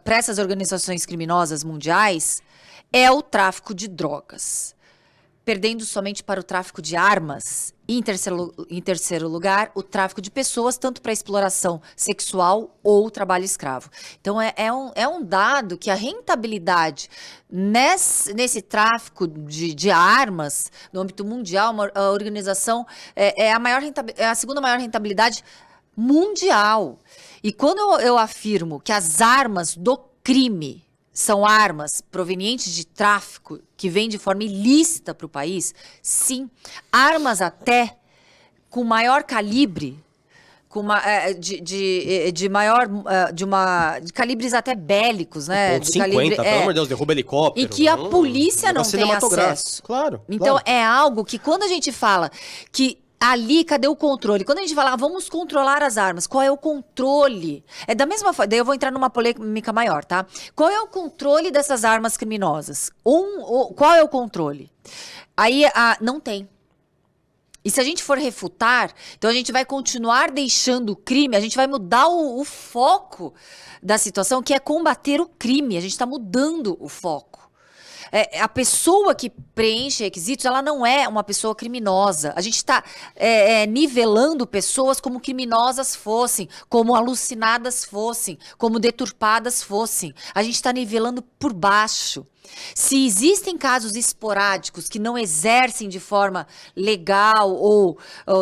para essas organizações criminosas mundiais é o tráfico de drogas, perdendo somente para o tráfico de armas e, em terceiro lugar, o tráfico de pessoas, tanto para exploração sexual ou trabalho escravo. Então, é um dado que a rentabilidade nesse tráfico de armas, no âmbito mundial, a organização é a segunda maior rentabilidade mundial. E quando eu afirmo que as armas do crime são armas provenientes de tráfico que vêm de forma ilícita para o país, sim, armas até com maior calibre, de calibres até bélicos, né? De 50, pelo amor de Deus, derruba helicóptero. E que a polícia não tem acesso. Claro. Então é algo que quando a gente fala que ali, cadê o controle? Quando a gente fala, vamos controlar as armas, qual é o controle? É da mesma forma, daí eu vou entrar numa polêmica maior, tá? Qual é o controle dessas armas criminosas? Qual é o controle? Aí, não tem. E se a gente for refutar, então a gente vai continuar deixando o crime, a gente vai mudar o foco da situação, que é combater o crime. A gente está mudando o foco. A pessoa que preenche requisitos, ela não é uma pessoa criminosa. A gente está nivelando pessoas como criminosas fossem, como alucinadas fossem, como deturpadas fossem. A gente está nivelando por baixo. Se existem casos esporádicos que não exercem de forma legal ou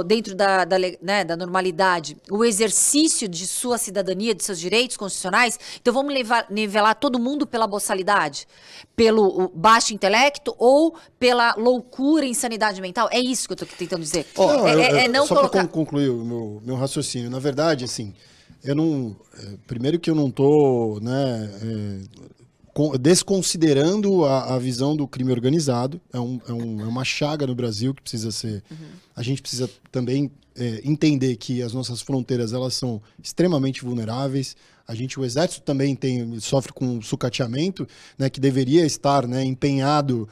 dentro da normalidade o exercício de sua cidadania, de seus direitos constitucionais, então vamos nivelar todo mundo pela boçalidade, pelo baixo intelecto ou pela loucura e insanidade mental? É isso que eu estou tentando dizer. Só para concluir o meu raciocínio. Na verdade, assim, eu não... primeiro que eu não estou... desconsiderando a visão do crime organizado, é uma chaga no Brasil que precisa ser... A gente precisa também entender que as nossas fronteiras elas são extremamente vulneráveis. O Exército também sofre com sucateamento, né, que deveria estar, né, empenhado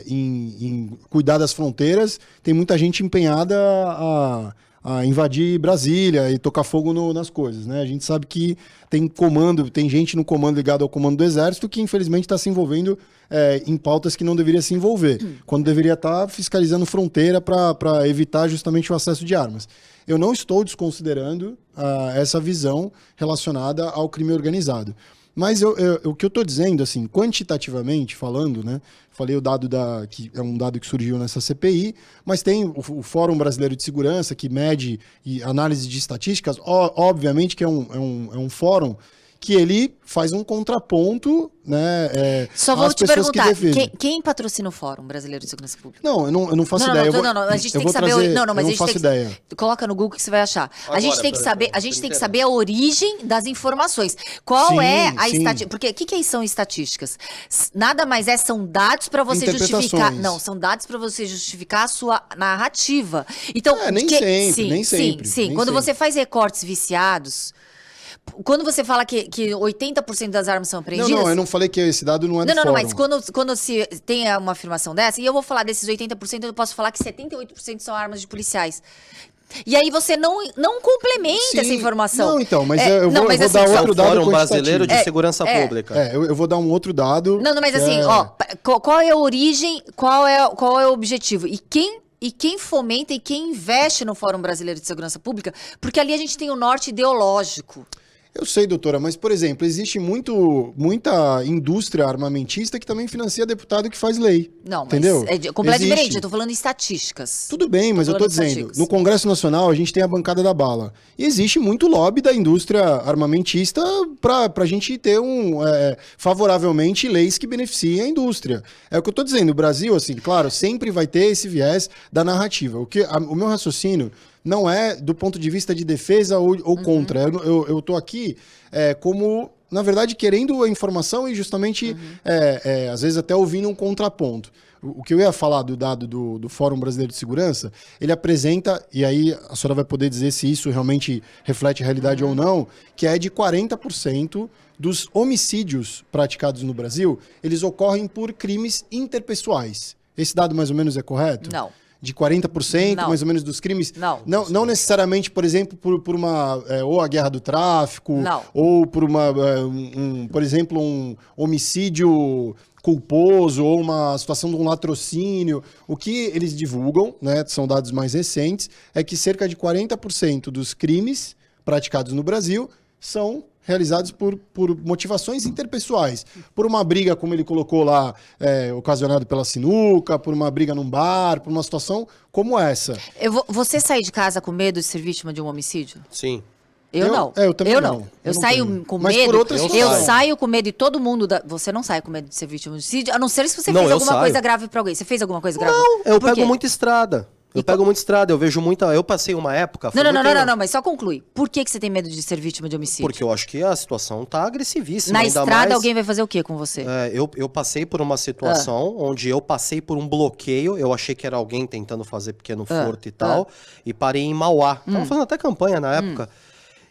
em cuidar das fronteiras. Tem muita gente empenhada a invadir Brasília e tocar fogo nas coisas, né? A gente sabe que tem gente no comando ligado ao comando do Exército que infelizmente está se envolvendo em pautas que não deveria se envolver, quando deveria estar fiscalizando fronteira para evitar justamente o acesso de armas. Eu não estou desconsiderando essa visão relacionada ao crime organizado. Mas o que eu estou dizendo, assim, quantitativamente falando, né? Falei o dado que é um dado que surgiu nessa CPI, mas tem o Fórum Brasileiro de Segurança, que mede análise de estatísticas, obviamente que é um fórum que ele faz um contraponto, né? Só vou te perguntar, quem patrocina o Fórum Brasileiro de Segurança Pública? Não, eu não faço ideia. Não, a gente tem que saber. Mas eu não faço ideia. Coloca no Google que você vai achar. Agora, a gente tem que saber a origem das informações. Qual é a estatística? Porque o que são estatísticas? Nada mais são dados para você justificar. Não, são dados para você justificar a sua narrativa. Então, nem sempre. Sim. Quando você faz recortes viciados. Quando você fala que 80% das armas são apreendidas... Não, eu não falei que esse dado não é do fórum. Não, mas quando se tem uma afirmação dessa, e eu vou falar desses 80%, eu posso falar que 78% são armas de policiais. E aí você não complementa essa informação. Não, então, mas eu vou dar outro dado Fórum Brasileiro de Segurança Pública. Eu vou dar um outro dado. Não, mas assim, qual é a origem, qual é o objetivo? E quem fomenta e quem investe no Fórum Brasileiro de Segurança Pública? Porque ali a gente tem o norte ideológico. Eu sei, doutora, mas, por exemplo, existe muita indústria armamentista que também financia deputado que faz lei. Não, entendeu? Mas é completamente diferente. Eu tô falando em estatísticas. Tudo bem, mas eu tô dizendo, no Congresso Nacional a gente tem a bancada da bala. E existe muito lobby da indústria armamentista pra gente ter favoravelmente leis que beneficiem a indústria. É o que eu tô dizendo. O Brasil, assim, claro, sempre vai ter esse viés da narrativa. O meu raciocínio não é do ponto de vista de defesa ou contra. Eu tô aqui como, na verdade, querendo a informação e justamente, às vezes, até ouvindo um contraponto. O que eu ia falar do dado do Fórum Brasileiro de Segurança, ele apresenta, e aí a senhora vai poder dizer se isso realmente reflete a realidade ou não, que é de 40% dos homicídios praticados no Brasil, eles ocorrem por crimes interpessoais. Esse dado mais ou menos é correto? Não. De 40% mais ou menos dos crimes? Não necessariamente, por exemplo, por uma ou a guerra do tráfico, ou por por exemplo, um homicídio culposo ou uma situação de um latrocínio. O que eles divulgam, né, são dados mais recentes, é que cerca de 40% dos crimes praticados no Brasil são realizados por motivações interpessoais. Por uma briga, como ele colocou lá, ocasionado pela sinuca, por uma briga num bar, por uma situação como essa. Você sair de casa com medo de ser vítima de um homicídio? Sim. Eu não. Eu também não. Eu saio com Mas medo. por outras eu saio com medo e todo mundo. Você não sai com medo de ser vítima de homicídio, a não ser se você fez alguma coisa grave pra alguém. Você fez alguma coisa grave? Não, eu pego muita estrada. Eu vejo muita. Eu passei uma época. Não, mas só conclui. Por que você tem medo de ser vítima de homicídio? Porque eu acho que a situação tá agressivíssima. Na estrada, alguém vai fazer o que com você? Eu passei por uma situação onde eu passei por um bloqueio. Eu achei que era alguém tentando fazer pequeno furto e tal. E parei em Mauá. Tava fazendo até campanha na época.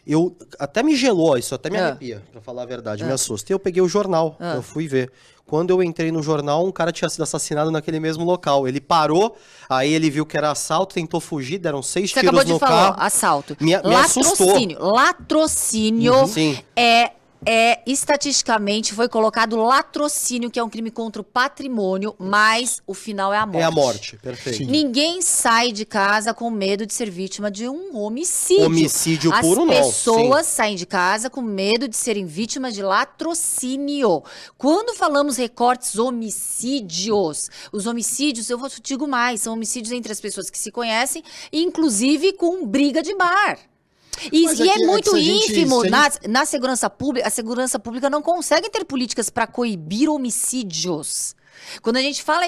Eu até me gelou, isso até me arrepia, pra falar a verdade, me assusta. E eu peguei o jornal, eu fui ver. Quando eu entrei no jornal, um cara tinha sido assassinado naquele mesmo local. Ele parou, aí ele viu que era assalto, tentou fugir, deram 6 tiros no carro. Você acabou de falar, assalto. Me assustou. Latrocínio estatisticamente foi colocado latrocínio, que é um crime contra o patrimônio, mas o final é a morte. É a morte, perfeito. Sim. Ninguém sai de casa com medo de ser vítima de um homicídio. Homicídio puro não. As pessoas saem de casa com medo de serem vítimas de latrocínio. Quando falamos recortes homicídios, os homicídios, eu digo mais, são homicídios entre as pessoas que se conhecem, inclusive com briga de bar. E é muito ínfimo. Na segurança pública, a segurança pública não consegue ter políticas para coibir homicídios. Quando a gente fala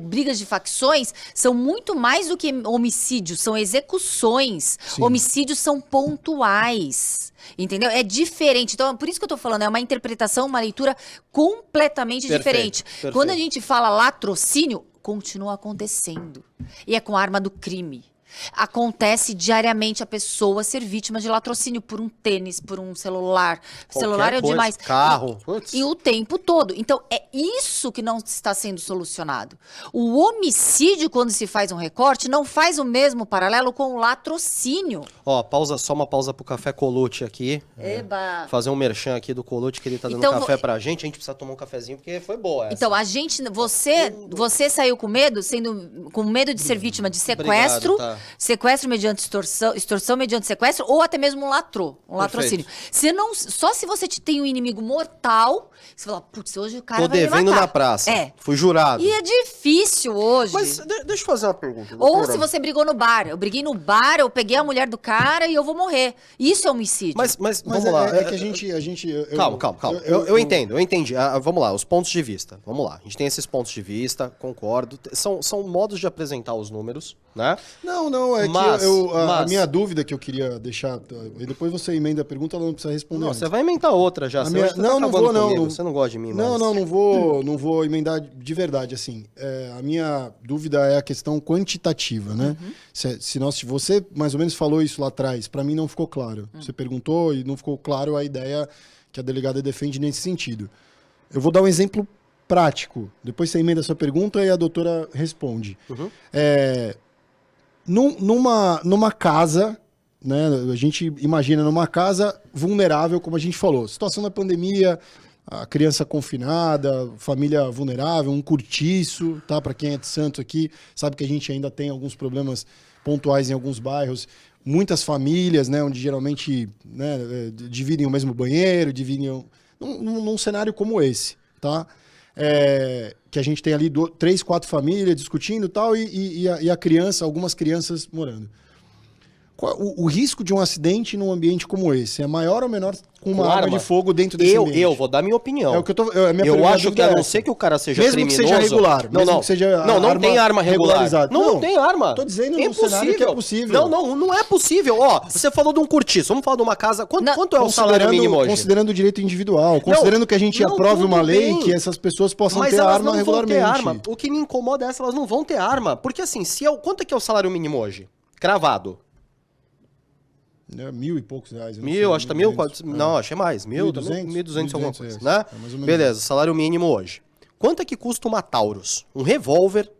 brigas de facções, são muito mais do que homicídios, são execuções. Sim. Homicídios são pontuais. Entendeu? É diferente. Então, por isso que eu tô falando, é uma interpretação, uma leitura completamente diferente. Quando a gente fala latrocínio, continua acontecendo. E é com a arma do crime. Acontece diariamente a pessoa ser vítima de latrocínio por um tênis, por um celular. Qualquer Celular é o coisa, demais. carro. E o tempo todo. Então, é isso que não está sendo solucionado. O homicídio, quando se faz um recorte, não faz o mesmo paralelo com o latrocínio. Ó, só uma pausa pro Café Colute aqui. Eba! Fazer um merchan aqui do Colute, que ele tá dando Então, café pra gente. A gente precisa tomar um cafezinho, porque foi boa essa. Então, você saiu com medo, com medo de ser vítima de sequestro, Obrigado, tá. sequestro mediante extorsão mediante sequestro, ou até mesmo um latrocínio. Só se você tem um inimigo mortal, você fala, putz, hoje o cara Tô vai me devendo matar. na praça. É. Fui jurado. E é difícil hoje. Mas deixa eu fazer uma pergunta. Ou doutora. se você brigou no bar. Eu briguei no bar, eu peguei a mulher do cara e eu vou morrer. Isso é homicídio. Mas Mas vamos lá. é que a gente Calma. Eu entendo, eu entendi. Vamos lá, os pontos de vista. Vamos lá. A gente tem esses pontos de vista, concordo. São modos de apresentar os números, né? Não, é Mas- que a mas- minha dúvida que eu queria deixar, e depois você emenda a pergunta, ela não precisa responder. Não, antes. você vai inventar outra já. A Você minha- hoje tá não acabando vou, não. comigo, Você não gosta de mim mais. Não vou emendar de verdade, assim. A minha dúvida é a questão quantitativa, né? Se você mais ou menos falou isso lá atrás, para mim não ficou claro. Você perguntou e não ficou claro a ideia que a delegada defende nesse sentido. Eu vou dar um exemplo prático. Depois você emenda a sua pergunta e a doutora responde. Numa casa, né? A gente imagina numa casa vulnerável, como a gente falou. Situação da pandemia, a criança confinada, família vulnerável, um cortiço, tá? Para quem é de Santos aqui, sabe que a gente ainda tem alguns problemas pontuais em alguns bairros. Muitas famílias, né? Onde geralmente, né, dividem o mesmo banheiro, dividem... Num cenário como esse, tá? Que a gente tem ali 3, 4 famílias discutindo e tal, e a criança, algumas crianças morando. O risco de um acidente num ambiente como esse é maior ou menor com uma arma de fogo dentro desse ambiente? Eu vou dar minha opinião. É o que a minha Eu pergunta acho que, a não ser que o cara seja mesmo criminoso... que seja regular, Não, mesmo não. que seja Não tem arma regular. regularizada. Não tem arma. Tô dizendo É num cenário que é possível. Não é possível. Ó, você falou de um cortiço. Vamos falar de uma casa. Quanto é o salário mínimo hoje? Considerando o direito individual, considerando que a gente aprove uma lei que essas pessoas possam Mas ter elas arma não vão ter regularmente. arma. O que me incomoda é elas não vão ter arma. Porque assim, quanto é que é o salário mínimo hoje? Cravado. 1.000 e poucos reais. Acho que tá 1.400. Não, acho que é mais. 1.200, 1.200 alguma coisa, reais. né? É mais ou menos Beleza, salário mínimo hoje. Quanto é que custa uma Taurus? Um revólver.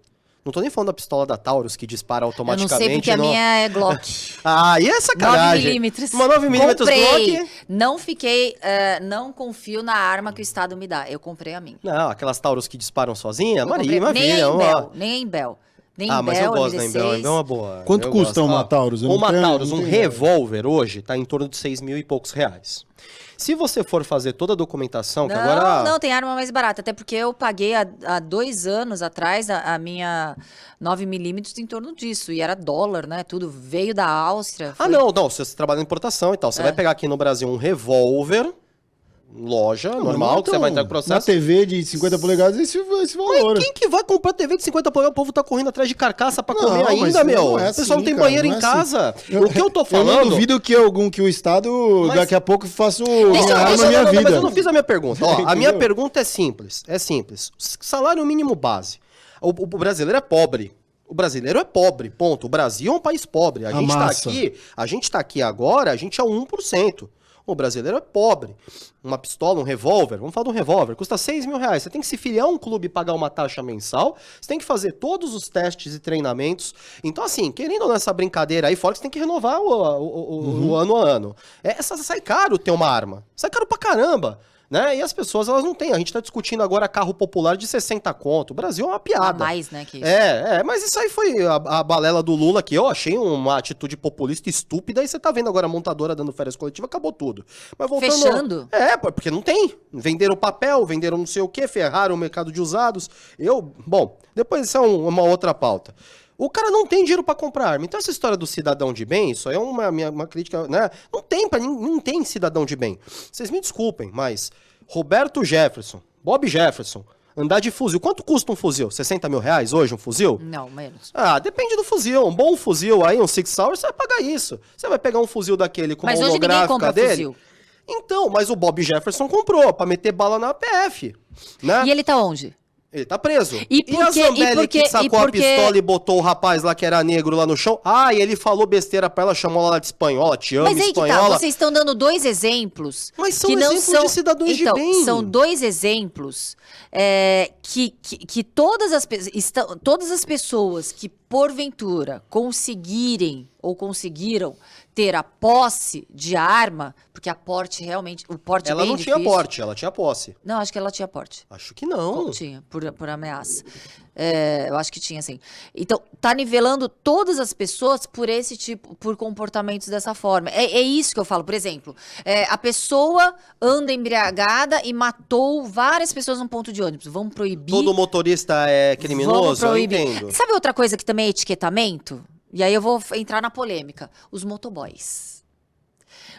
Não tô nem falando da pistola da Taurus que dispara Eu automaticamente. não sei porque a minha é Glock. Ah, e é sacanagem. 9mm. Uma 9mm Glock. Não confio na arma que o Estado me dá. Eu comprei a minha. Não, aquelas Taurus que disparam sozinha, Eu Maria, comprei- nem maravilha. a Embel, nem a Embel. Nem Ah, mas eu Embel, gosto da M16. Embel. A Embel é uma boa. Quanto Eu custa gosto. uma Taurus? Eu não Uma tenho- Taurus, não um tenho ideia. revólver hoje tá em torno de 6.000 e poucos reais. Se você for fazer toda a documentação, que agora... Não, tem arma mais barata. Até porque eu paguei há 2 anos atrás a minha 9mm em torno disso. E era dólar, né? Tudo veio da Áustria. Ah, não, você trabalha em importação e tal. Você vai pegar aqui no Brasil um revólver, loja, normal, que você vai entrar com Na processo. TV de 50 polegadas, esse valor. Mas quem que vai comprar TV de 50 polegadas? O povo tá correndo atrás de carcaça pra Não, comer mas ainda, meu. não é O pessoal não assim, tem cara, banheiro não em é casa. assim. O que eu tô falando... Eu não duvido que o Estado, Mas- daqui a pouco, faça Deixa- arma deixa- minha não, vida. Mas eu não fiz a minha pergunta. Ó, a minha Entendeu? pergunta é simples. Salário mínimo base. O brasileiro é pobre. O brasileiro é pobre, ponto. O Brasil é um país pobre. A gente tá aqui agora, a gente é 1%. O brasileiro é pobre. Uma pistola, um revólver, vamos falar de um revólver, custa 6 mil reais. Você tem que se filiar a um clube e pagar uma taxa mensal, você tem que fazer todos os testes e treinamentos. Então, assim, querendo ou não essa brincadeira aí, fora que você tem que renovar o ano a ano. Sai caro ter uma arma. Sai caro pra caramba. Né? E as pessoas, elas não têm. A gente tá discutindo agora carro popular de 60 conto. O Brasil é uma piada. A mais, né, que isso. Mas isso aí foi a balela do Lula, que eu achei uma atitude populista estúpida, e você tá vendo agora a montadora dando férias coletivas, acabou tudo. Mas voltando... Fechando? Porque não tem. Venderam papel, venderam não sei o quê, ferraram o mercado de usados. Bom, depois isso é uma outra pauta. O cara não tem dinheiro pra comprar arma. Então essa história do cidadão de bem, isso aí é uma crítica, né? Não tem cidadão de bem. Vocês me desculpem, mas Roberto Jefferson, Bob Jefferson, andar de fuzil. Quanto custa um fuzil? 60 mil reais hoje um fuzil? Não, menos. Ah, depende do fuzil. Um bom fuzil aí, um Sig Sauer, você vai pagar isso. Você vai pegar um fuzil daquele com Mas uma hoje ninguém holográfica compra dele. fuzil. Então, mas o Bob Jefferson comprou pra meter bala na APF, né? E ele tá onde? Ele tá preso. E a Zambelli que sacou a pistola e botou o rapaz lá que era negro lá no chão? Ah, e ele falou besteira pra ela, chamou ela de espanhola, te amo, mas aí espanhola. que tá, vocês estão dando 2 exemplos. Mas são que não exemplos são... de cidadãos então, de bem. São 2 exemplos que todas as pessoas que, porventura, conseguirem ou conseguiram ter a posse de arma, porque o porte é bem difícil. Ela não tinha porte, ela tinha posse. Não, acho que ela tinha porte. Acho que não. Tinha, por ameaça. Eu acho que tinha, sim. Então, tá nivelando todas as pessoas por esse tipo, por comportamentos dessa forma. É isso que eu falo. Por exemplo, a pessoa anda embriagada e matou várias pessoas num ponto de ônibus. Vamos proibir. Todo motorista é criminoso? Vamos proibir. Eu entendo. Sabe outra coisa que também é etiquetamento? E aí eu vou entrar na polêmica. Os motoboys.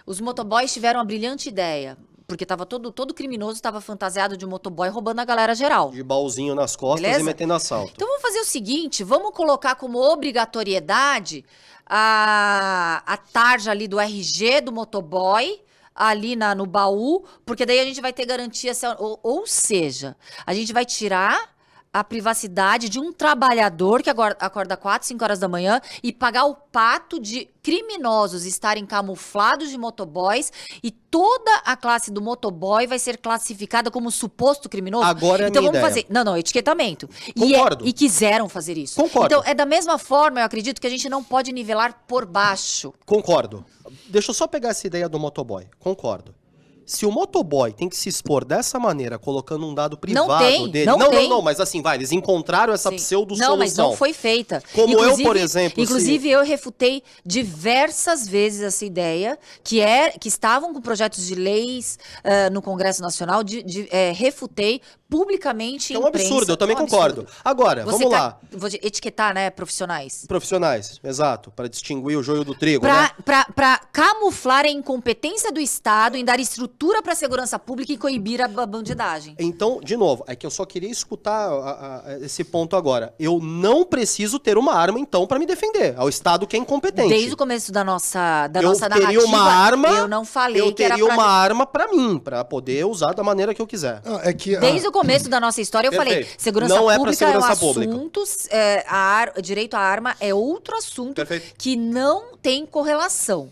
Os motoboys tiveram uma brilhante ideia. Porque tava todo criminoso estava fantasiado de motoboy roubando a galera geral. De baúzinho nas costas. Beleza? E metendo assalto. Então vamos fazer o seguinte, vamos colocar como obrigatoriedade a tarja ali do RG do motoboy, ali no baú, porque daí a gente vai ter garantia, ou seja, a gente vai tirar a privacidade de um trabalhador que acorda 4, 5 horas da manhã e pagar o pato de criminosos estarem camuflados de motoboys e toda a classe do motoboy vai ser classificada como suposto criminoso. Agora então vamos fazer. Não, etiquetamento. Concordo. E quiseram fazer isso. Concordo. Então é da mesma forma, eu acredito que a gente não pode nivelar por baixo. Concordo. Deixa eu só pegar essa ideia do motoboy. Concordo. Se o motoboy tem que se expor dessa maneira, colocando um dado privado dele... Não, mas assim, vai, eles encontraram essa pseudo-solução. Não, mas não foi feita. Como inclusive, eu, por exemplo... Inclusive, eu refutei diversas vezes essa ideia, que estavam com projetos de leis no Congresso Nacional, refutei publicamente em imprensa. É um absurdo, eu também concordo. Agora, vamos lá. Vou etiquetar, né, profissionais. Profissionais, exato, para distinguir o joio do trigo, Pra camuflar a incompetência do Estado em dar estrutura para a segurança pública e coibir a bandidagem. Então, de novo, é que eu só queria escutar esse ponto agora. Eu não preciso ter uma arma, então, para me defender. É o Estado que é incompetente. Desde o começo da nossa narrativa, uma arma, eu não falei que era pra... Eu teria uma arma para mim, para poder usar da maneira que eu quiser. Desde o começo da nossa história, eu falei, segurança não pública é um assunto, direito à arma é outro assunto que não tem correlação.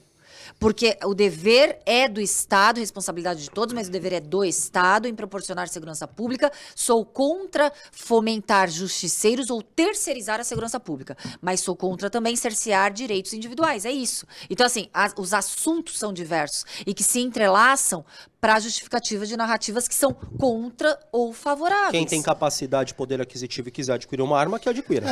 Porque o dever é do Estado, responsabilidade de todos, mas o dever é do Estado em proporcionar segurança pública. Sou contra fomentar justiceiros ou terceirizar a segurança pública, mas sou contra também cercear direitos individuais, é isso. Então, assim, os assuntos são diversos e que se entrelaçam para a justificativa de narrativas que são contra ou favoráveis. Quem tem capacidade, poder aquisitivo e quiser adquirir uma arma, que adquira.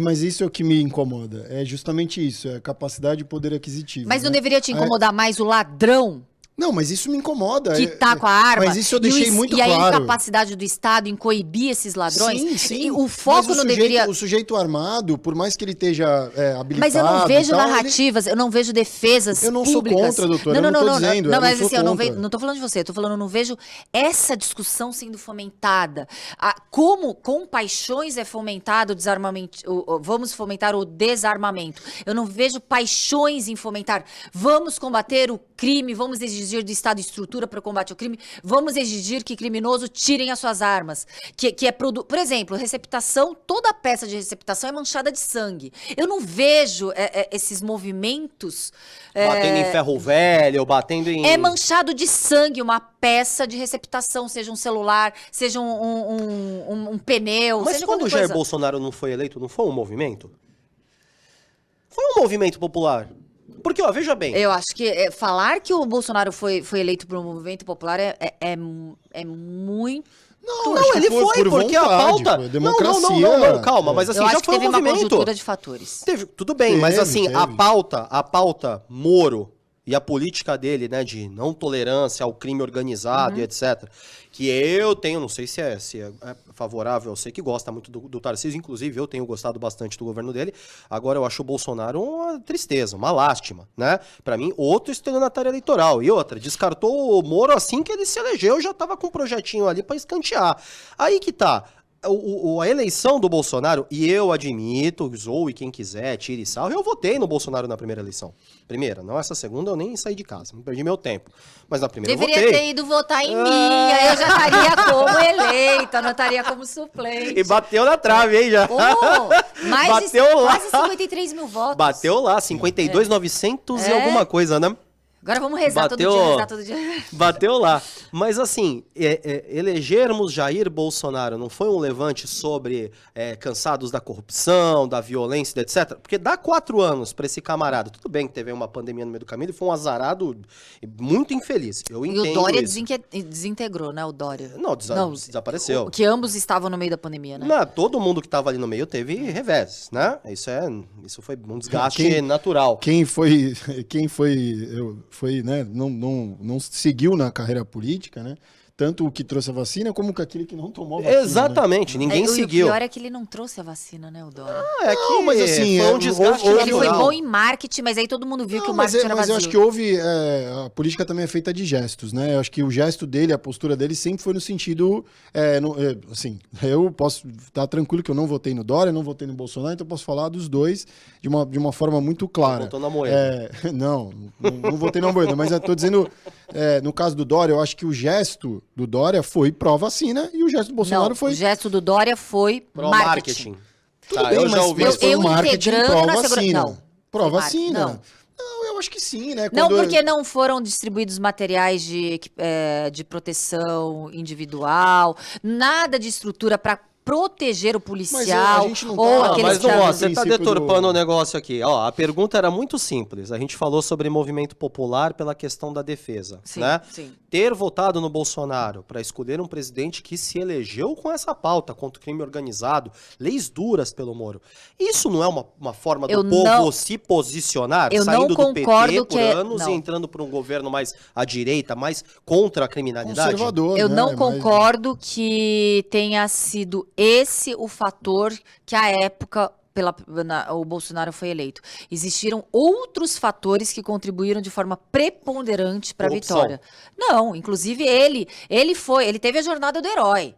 Mas isso é o que me incomoda. É justamente isso, é capacidade e poder aquisitivo. Mas não deveria te incomodar mais o ladrão? Não, mas isso me incomoda. Que tá com a arma. Mas isso eu deixei muito claro. E a incapacidade do Estado em coibir esses ladrões. Sim. E o foco não deveria... O sujeito armado, por mais que ele esteja habilitado... Mas eu não vejo narrativas, eu não vejo defesas públicas. Eu não sou contra, doutora, eu não tô dizendo. Não, mas assim, não tô falando de você, tô falando, eu não vejo essa discussão sendo fomentada. Como com paixões é fomentado o desarmamento, vamos fomentar o desarmamento. Eu não vejo paixões em fomentar, vamos combater o crime, vamos exigir do Estado estrutura para o combate ao crime, vamos exigir que criminosos tirem as suas armas. Por exemplo, receptação, toda a peça de receptação é manchada de sangue. Eu não vejo esses movimentos... Batendo em ferro velho, batendo em... É manchado de sangue uma peça de receptação, seja um celular, seja um pneu... Mas seja quando o Jair Bolsonaro não foi eleito, não foi um movimento? Foi um movimento popular. Porque, ó, veja bem... Eu acho que falar que o Bolsonaro foi eleito por um movimento popular é muito... Não, ele foi, porque a pauta... Não, calma, mas assim, já foi um movimento. Teve uma conjuntura de fatores. Tudo bem, mas assim, a pauta Moro e a política dele, né, de não tolerância ao crime organizado e etc., que eu tenho, não sei se é favorável, eu sei que gosta muito do Tarcísio, inclusive eu tenho gostado bastante do governo dele. Agora eu acho o Bolsonaro uma tristeza, uma lástima, né? Pra mim, outro estelionatário eleitoral. E outra, descartou o Moro assim que ele se elegeu, já tava com um projetinho ali pra escantear. Aí que tá. a eleição do Bolsonaro, e eu admito, zoe quem quiser, tire sal, eu votei no Bolsonaro na primeira eleição. Primeira, não essa segunda eu nem saí de casa, não perdi meu tempo. Mas na primeira Deveria eu votei. ter ido votar em mim, aí eu já estaria como eleita, não estaria como suplente. E bateu na trave, hein, já. Bateu lá. Quase 53 mil votos. Bateu lá, 52.900 e alguma coisa, né? Agora vamos rezar todo dia. Bateu lá. Mas assim, elegermos Jair Bolsonaro não foi um levante sobre cansados da corrupção, da violência, etc. Porque dá 4 anos pra esse camarada. Tudo bem que teve uma pandemia no meio do caminho, ele foi um azarado muito infeliz. Eu entendo e o Dória isso. desintegrou, né, o Dória. Não, desapareceu. Que ambos estavam no meio da pandemia, né? Não, todo mundo que tava ali no meio teve revés, né? Isso foi um desgaste natural. Quem foi, né, não seguiu na carreira política, né? Tanto o que trouxe a vacina, como aquele que não tomou a vacina. Exatamente, né? Ninguém seguiu. O pior é que ele não trouxe a vacina, né, o Dória? Mas assim, foi um desgaste Ele natural. foi bom em marketing, mas aí todo mundo viu que o marketing era mas vazio. eu acho que houve... a política também é feita de gestos, né? Eu acho que o gesto dele, a postura dele sempre foi no sentido... assim, eu posso estar tranquilo que eu não votei no Dória, não votei no Bolsonaro, então eu posso falar dos dois de uma forma muito clara. Votou na Moeda. Não votei na Moeda, mas eu tô dizendo... no caso do Dória, eu acho que o gesto do Dória foi pró-vacina e o gesto do Bolsonaro foi... O gesto do Dória foi marketing. Tudo bem, eu já ouvi mas isso. foi um marketing pró-vacina. Não. Pró-vacina. Não, eu acho que sim, né? Não, porque não foram distribuídos materiais de proteção individual, nada de estrutura para proteger o policial. Mas a gente não tá... ou aqueles Mas não, caras- você tá deturpando o negócio aqui. Ó, a pergunta era muito simples. A gente falou sobre movimento popular pela questão da defesa, Sim, né? sim. Ter votado no Bolsonaro para escolher um presidente que se elegeu com essa pauta contra o crime organizado, leis duras pelo Moro. Isso não é uma forma do povo se posicionar, eu saindo não do concordo PT por que anos não. e entrando para um governo mais à direita, mais contra a criminalidade? Conservador, Eu né? não concordo que tenha sido esse o fator que à época o Bolsonaro foi eleito. Existiram outros fatores que contribuíram de forma preponderante para a vitória. Não, inclusive ele teve a jornada do herói.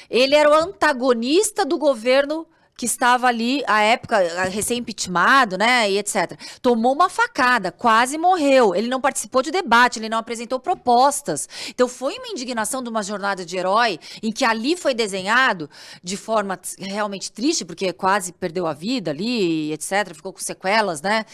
Ele era o antagonista do governo que estava ali, à época, recém-impeachmentado, né, e etc. Tomou uma facada, quase morreu. Ele não participou de debate, ele não apresentou propostas. Então, foi uma indignação de uma jornada de herói, em que ali foi desenhado de forma realmente triste, porque quase perdeu a vida ali, etc. Ficou com sequelas, né,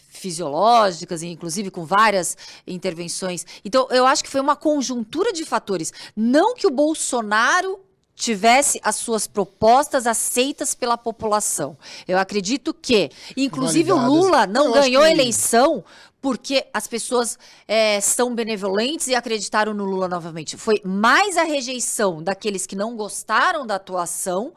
fisiológicas, inclusive com várias intervenções. Então, eu acho que foi uma conjuntura de fatores. Não que o Bolsonaro tivesse as suas propostas aceitas pela população. Eu acredito que, inclusive, Validadas. o Lula não Eu acho ganhou a que- eleição porque as pessoas são benevolentes e acreditaram no Lula novamente. Foi mais a rejeição daqueles que não gostaram da atuação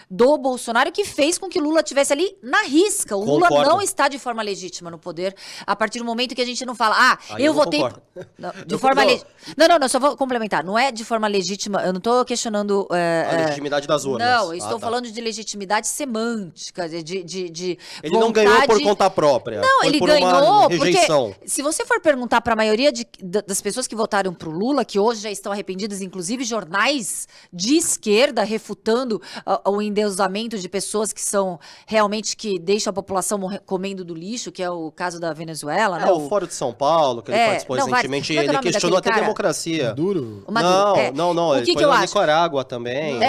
do Bolsonaro que fez com que Lula estivesse ali na risca. O Lula Concordo. não está de forma legítima no poder a partir do momento que a gente não fala, Aí eu eu não votei... concordo. Não, de Eu forma concordo. legítima. Não, só vou complementar. Não é de forma legítima, eu não estou questionando... A legitimidade das urnas. Não, eu estou tá. falando de legitimidade semântica, de Ele não ganhou por conta própria. Não, foi ele por uma ganhou rejeição. porque se você for perguntar para a maioria das pessoas que votaram pro Lula, que hoje já estão arrependidas, inclusive jornais de esquerda refutando o endeusamento de pessoas que são realmente que deixam a população comendo do lixo, que é o caso da Venezuela, né? O Fórum de São Paulo, que ele participou recentemente, Como é que é o ele nome questionou até a daquele cara? democracia. Maduro? O Maduro, Não, O ele que foi que eu na acho? Nicarágua também.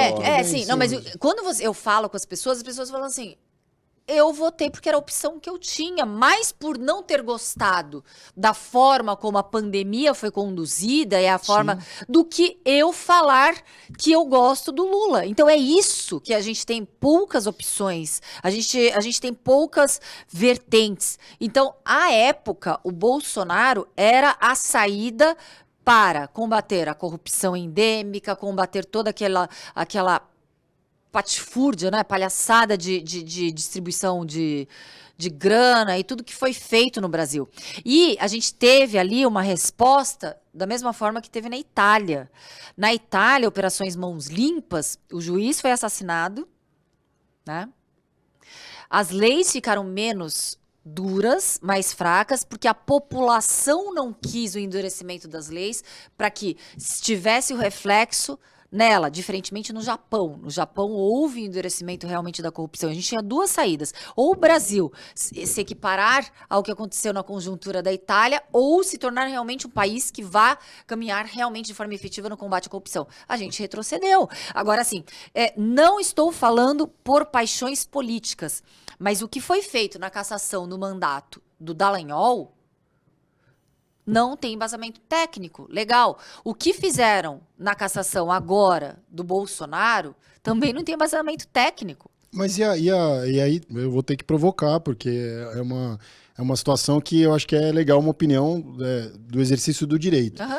Sim. Não, mas quando eu falo com as pessoas falam assim, eu votei porque era a opção que eu tinha, mais por não ter gostado da forma como a pandemia foi conduzida e a forma do que eu falar que eu gosto do Lula. Então é isso que a gente tem poucas opções, a gente tem poucas vertentes. Então, à época, o Bolsonaro era a saída para combater a corrupção endêmica, combater toda aquela patifúrdia, né? Palhaçada de distribuição de grana e tudo que foi feito no Brasil. E a gente teve ali uma resposta da mesma forma que teve na Itália. Na Itália, Operações Mãos Limpas, o juiz foi assassinado, né? As leis ficaram menos duras, mais fracas, porque a população não quis o endurecimento das leis para que tivesse o reflexo nela, diferentemente no Japão. No Japão houve endurecimento realmente da corrupção. A gente tinha duas saídas. Ou o Brasil se equiparar ao que aconteceu na conjuntura da Itália, ou se tornar realmente um país que vá caminhar realmente de forma efetiva no combate à corrupção. A gente retrocedeu. Agora, assim, não estou falando por paixões políticas, mas o que foi feito na cassação do mandato do Dallagnol não tem embasamento técnico, legal. O que fizeram na cassação agora do Bolsonaro também não tem embasamento técnico. Mas e aí eu vou ter que provocar, porque é uma situação que eu acho que é legal, uma opinião do exercício do direito. Uhum.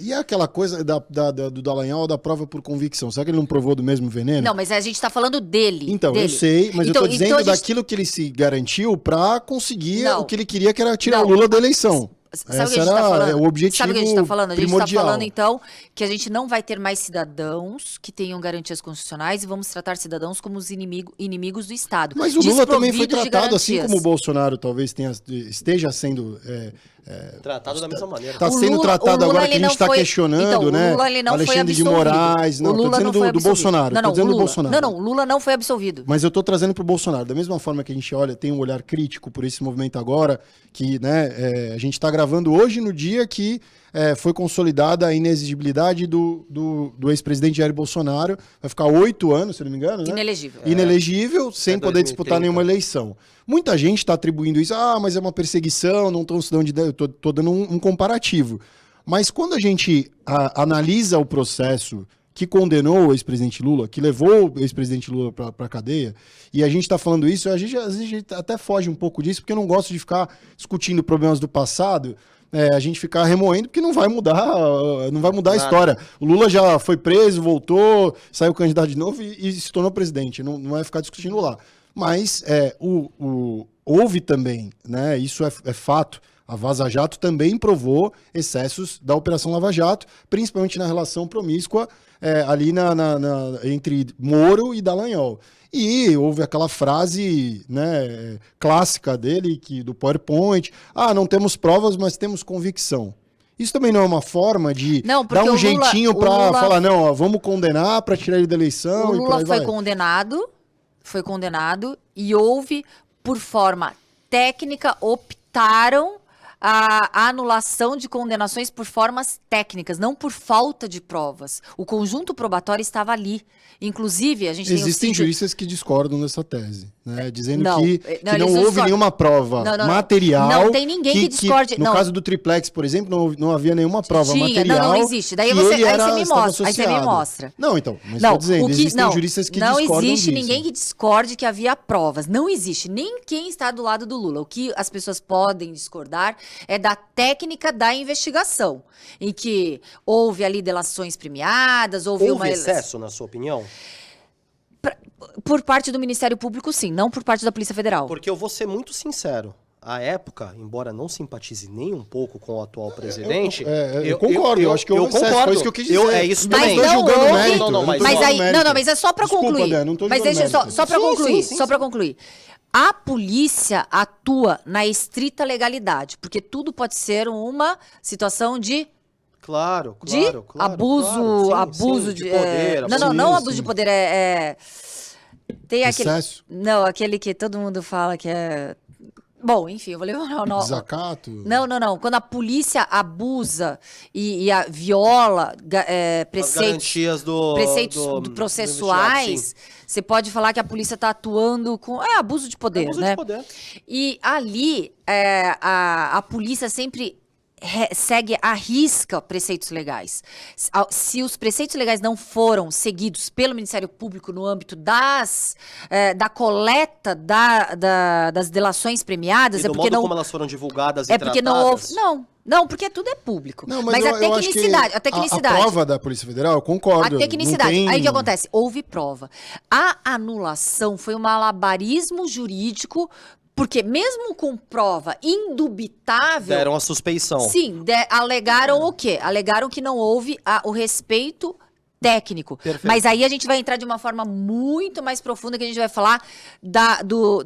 E aquela coisa do Dallagnol da prova por convicção? Será que ele não provou do mesmo veneno? Não, mas a gente está falando dele. Então, dele. Eu sei, mas então, eu tô dizendo gente... daquilo que ele se garantiu para conseguir não. o que ele queria, que era tirar não. o Lula da eleição. Sabe o que a gente tá falando? O objetivo Sabe o que a gente tá falando? A gente primordial. tá falando, então, que a gente não vai ter mais cidadãos que tenham garantias constitucionais e vamos tratar cidadãos como os inimigos do Estado. Mas o Lula também foi tratado assim como o Bolsonaro talvez esteja sendo... tratado da mesma maneira. Está sendo tratado agora que a gente está questionando, então, né? O Lula, ele não Alexandre foi de Moraes. Não, estou dizendo do Bolsonaro. Não, do Bolsonaro. Não, o Lula não foi absolvido. Mas eu estou trazendo para o Bolsonaro. Da mesma forma que a gente olha, tem um olhar crítico por esse movimento agora, que a gente está gravando hoje no dia que foi consolidada a inexigibilidade do ex-presidente Jair Bolsonaro. Vai ficar 8 anos, se não me engano, né? Inelegível. Inelegível, sem poder 2030. disputar nenhuma eleição. Muita gente está atribuindo isso, mas é uma perseguição, não estão se dando de ideia. Eu estou dando um comparativo. Mas quando a gente analisa o processo que condenou o ex-presidente Lula, que levou o ex-presidente Lula para a cadeia, e a gente está falando isso, às vezes a gente até foge um pouco disso, porque eu não gosto de ficar discutindo problemas do passado, a gente ficar remoendo, porque não vai mudar a história. O Lula já foi preso, voltou, saiu candidato de novo e se tornou presidente. Não vai ficar discutindo lá. Mas houve também, né, isso é fato, a Vaza Jato também provou excessos da Operação Lava Jato, principalmente na relação promíscua ali entre Moro e Dallagnol. E houve aquela frase, né, clássica dele, do PowerPoint, não temos provas, mas temos convicção. Isso também não é uma forma de dar um jeitinho para falar, não, vamos condenar para tirar ele da eleição. O Lula foi condenado e houve, por forma técnica, optaram a anulação de condenações por formas técnicas, não por falta de provas. O conjunto probatório estava ali. Inclusive, a gente existem juízes que discordam dessa tese, né? Dizendo que não houve nenhuma prova material. Não tem ninguém que discorde. No caso do triplex, por exemplo, não havia nenhuma prova material. Não existe. Daí você me mostra. Não, então, mas estou dizendo, existem juristas que discordam disso. Não existe ninguém que discorde que havia provas. Não existe. Nem quem está do lado do Lula. O que as pessoas podem discordar é da técnica da investigação, em que houve ali delações premiadas, houve excesso, na sua opinião? Por parte do Ministério Público, sim, não por parte da Polícia Federal. Porque eu vou ser muito sincero. À época, embora não simpatize nem um pouco com o atual presidente... eu concordo, eu acho que eu concordo. Foi isso que eu quis dizer. É isso também. Mas não houve... Mas é só para concluir. Desculpa, não tô mas deixa só para concluir, só para concluir. A polícia atua na estrita legalidade, porque tudo pode ser uma situação de... Claro. Abuso de poder. Não abuso de poder, tem aquele... Excesso? Não, aquele que todo mundo fala que é... Bom, enfim, eu vou levar o nome. Desacato? Não. Quando a polícia abusa e viola preceitos processuais, você pode falar que a polícia está atuando com abuso de poder, abuso né? De poder. E ali a polícia sempre segue à risca preceitos legais. Se os preceitos legais não foram seguidos pelo Ministério Público no âmbito da coleta das delações premiadas, e do modo como elas foram divulgadas e porque tratadas. Não, porque tudo é público. Não, mas a tecnicidade. A prova da Polícia Federal, eu concordo. A tecnicidade. Aí o que acontece? Houve prova. A anulação foi um malabarismo jurídico. Porque mesmo com prova indubitável... Deram a suspeição. Sim, alegaram o quê? Alegaram que não houve o respeito técnico. Perfeito. Mas aí a gente vai entrar de uma forma muito mais profunda, que a gente vai falar do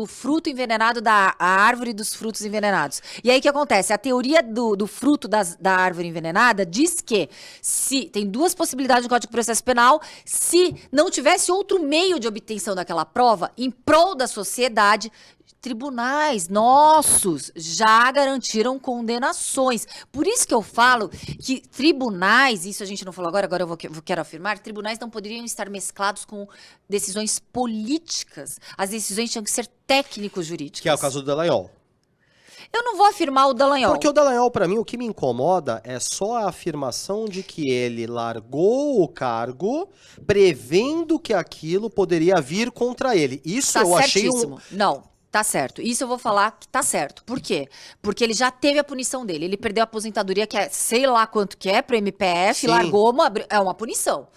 fruto envenenado, da árvore dos frutos envenenados. E aí o que acontece? A teoria do fruto da árvore envenenada diz que se tem duas possibilidades no Código de Processo Penal, se não tivesse outro meio de obtenção daquela prova, em prol da sociedade, tribunais nossos já garantiram condenações. Por isso que eu falo que tribunais, isso a gente não falou agora quero afirmar, tribunais não poderiam estar mesclados com decisões políticas. As decisões tinham que ser técnico-jurídicas. Que é o caso do Dallagnol. Eu não vou afirmar o Dallagnol. Porque o Dallagnol, pra mim, o que me incomoda é só a afirmação de que ele largou o cargo prevendo que aquilo poderia vir contra ele. Isso tá eu achei certíssimo. Não. Tá certo. Isso eu vou falar que tá certo. Por quê? Porque ele já teve a punição dele. Ele perdeu a aposentadoria, que é sei lá quanto que é, pro MPF, Sim. largou uma punição.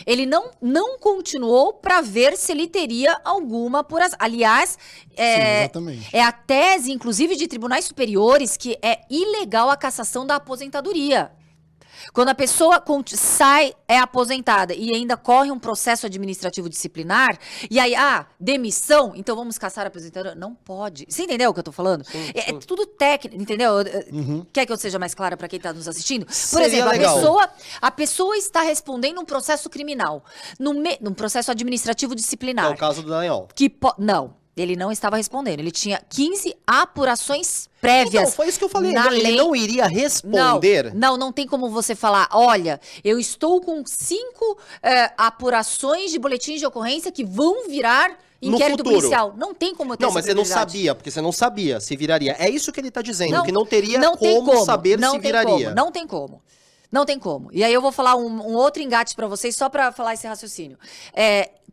Ele não continuou para ver se ele teria alguma apuração. Aliás, exatamente. é a tese, inclusive, de tribunais superiores que é ilegal a cassação da aposentadoria. Quando a pessoa sai, é aposentada e ainda corre um processo administrativo disciplinar, e aí, demissão, então vamos caçar a aposentadoria? Não pode. Você entendeu o que eu tô falando? Sim, É tudo técnico, entendeu? Quer que eu seja mais clara para quem tá nos assistindo? Por exemplo, a pessoa está respondendo um processo criminal, num processo administrativo disciplinar. É o caso do Dallagnol. Não. Ele não estava respondendo. Ele tinha 15 apurações prévias. Então, foi isso que eu falei. Na Ele lei. não iria responder. Não tem como você falar, olha, eu estou com 5 apurações de boletins de ocorrência que vão virar inquérito policial. Não tem como ter Não, essa mas você não possibilidade. sabia, porque você não sabia se viraria. É isso que ele tá dizendo, Não, que não teria não tem como saber se viraria. Não tem como. Não tem como. E aí eu vou falar um outro engate para vocês, só para falar esse raciocínio.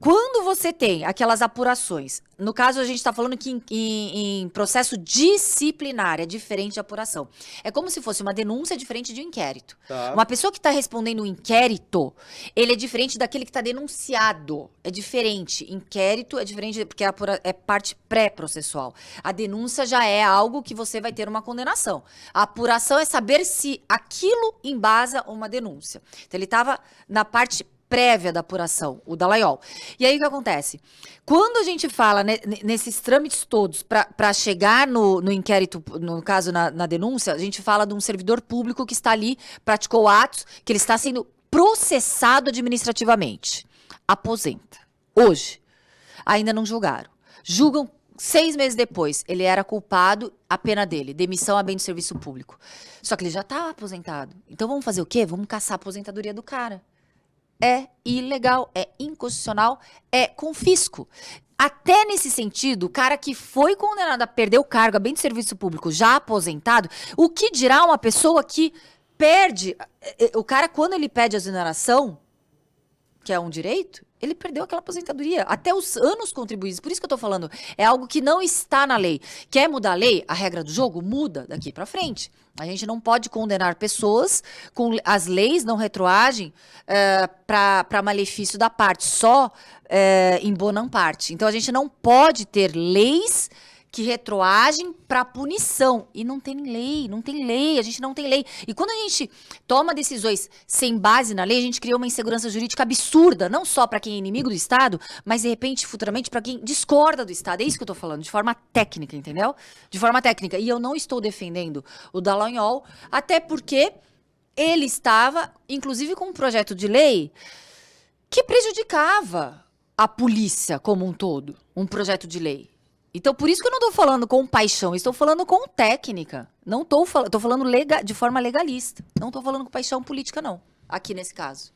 Quando você tem aquelas apurações, no caso a gente está falando que em processo disciplinar é diferente de apuração. É como se fosse uma denúncia diferente de um inquérito. Tá. Uma pessoa que está respondendo um inquérito, ele é diferente daquele que está denunciado. É diferente. Inquérito é diferente porque é parte pré-processual. A denúncia já é algo que você vai ter uma condenação. A apuração é saber se aquilo embasa uma denúncia. Então ele estava na parte prévia da apuração, o Dallagnol. E aí o que acontece? Quando a gente fala nesses trâmites todos para chegar no inquérito, no caso na denúncia, a gente fala de um servidor público que está ali, praticou atos, que ele está sendo processado administrativamente. Aposenta. Hoje. Ainda não julgaram. Julgam 6 meses depois. Ele era culpado, a pena dele, demissão a bem de serviço público. Só que ele já está aposentado. Então vamos fazer o quê? Vamos caçar a aposentadoria do cara. É ilegal, é inconstitucional, é confisco. Até nesse sentido, o cara que foi condenado a perder o cargo a bem de serviço público, já aposentado, o que dirá uma pessoa que perde... O cara, quando ele pede a exoneração, que é um direito, ele perdeu aquela aposentadoria, até os anos contribuídos. Por isso que eu tô falando, é algo que não está na lei. Quer mudar a lei? A regra do jogo muda daqui para frente. A gente não pode condenar pessoas com as leis não retroagem para malefício da parte, só em bonam parte. Então a gente não pode ter leis que retroagem para punição. E não tem lei, a gente não tem lei. E quando a gente toma decisões sem base na lei, a gente cria uma insegurança jurídica absurda, não só para quem é inimigo do Estado, mas de repente, futuramente, para quem discorda do Estado. É isso que eu tô falando, de forma técnica, entendeu? De forma técnica. E eu não estou defendendo o Dallagnol, até porque ele estava, inclusive, com um projeto de lei que prejudicava a polícia como um todo, um projeto de lei. Então, por isso que eu não estou falando com paixão, estou falando com técnica. Não estou falando de forma legalista. Não estou falando com paixão política, não. Aqui nesse caso.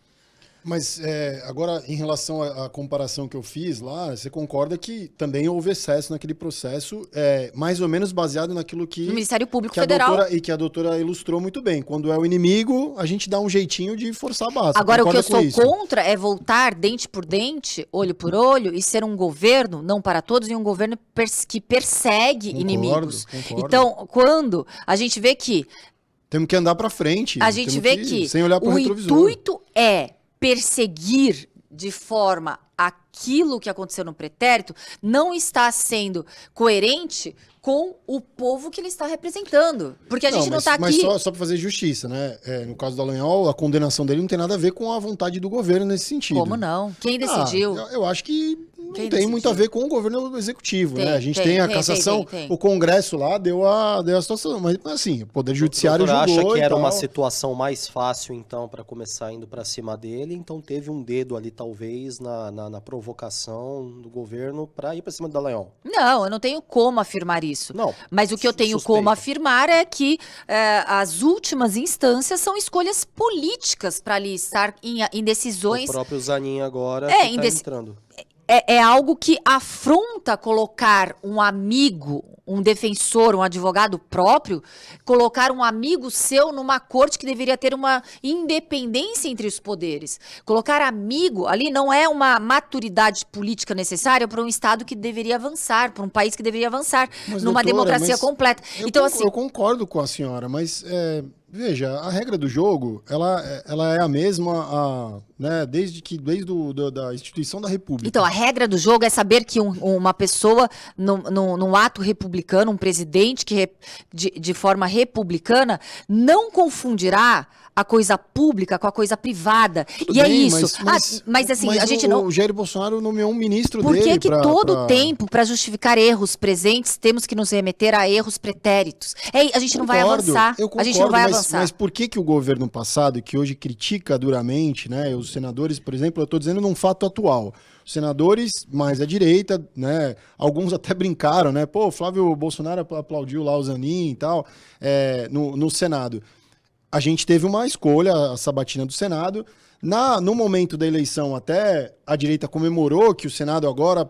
Mas agora, em relação à comparação que eu fiz lá, você concorda que também houve excesso naquele processo, mais ou menos baseado naquilo que... No Ministério Público Federal. E que a doutora ilustrou muito bem. Quando é o inimigo, a gente dá um jeitinho de forçar a barra. Agora, o que eu sou contra é voltar dente por dente, olho por olho, e ser um governo, não para todos, e um governo que persegue inimigos. Concordo. Então, quando a gente vê que... Temos que andar para frente. A gente vê que sem olhar para o retrovisor. intuito é perseguir de forma aquilo que aconteceu no pretérito, não está sendo coerente com o povo que ele está representando. Porque a gente não está aqui... Mas só para fazer justiça, né? No caso do Dallagnol, a condenação dele não tem nada a ver com a vontade do governo nesse sentido. Como não? Quem decidiu? Eu acho que não Quem tem decidiu? muito a ver com o governo executivo, né? A gente tem a cassação, tem. o Congresso lá deu a situação, mas assim, o Poder Judiciário julgou acha que e era tal. uma situação mais fácil, então, para começar indo para cima dele, então teve um dedo ali, talvez, na provocação do governo para ir para cima do Dallagnol. Não, eu não tenho como afirmar isso. Não, Mas o que eu tenho suspeito. como afirmar é que as últimas instâncias são escolhas políticas para ali estar em decisões. O próprio Zanin agora É, que tá entrando. É algo que afronta colocar um amigo, um defensor, um advogado próprio, colocar um amigo seu numa corte que deveria ter uma independência entre os poderes. Colocar amigo ali não é uma maturidade política necessária para um Estado que deveria avançar, para um país que deveria avançar, Mas, numa doutora, democracia completa. Eu concordo com a senhora, mas veja, a regra do jogo, ela é a mesma, né, desde da instituição da República. Então, a regra do jogo é saber que uma pessoa, num ato republicano, um presidente que de forma republicana, não confundirá a coisa pública com a coisa privada. Tudo e bem, é isso. Mas assim, a gente não... O Jair Bolsonaro nomeou um ministro Por dele que todo tempo, para justificar erros presentes, temos que nos remeter a erros pretéritos? A gente não vai avançar. Eu concordo, a gente não vai avançar. Mas por que o governo passado, que hoje critica duramente, né, os senadores, por exemplo, eu estou dizendo num fato atual, os senadores mais à direita, né, alguns até brincaram, né, pô, Flávio Bolsonaro aplaudiu lá o Zanin e tal, no Senado. A gente teve uma escolha, a sabatina do Senado. No momento da eleição, até a direita comemorou que o Senado agora,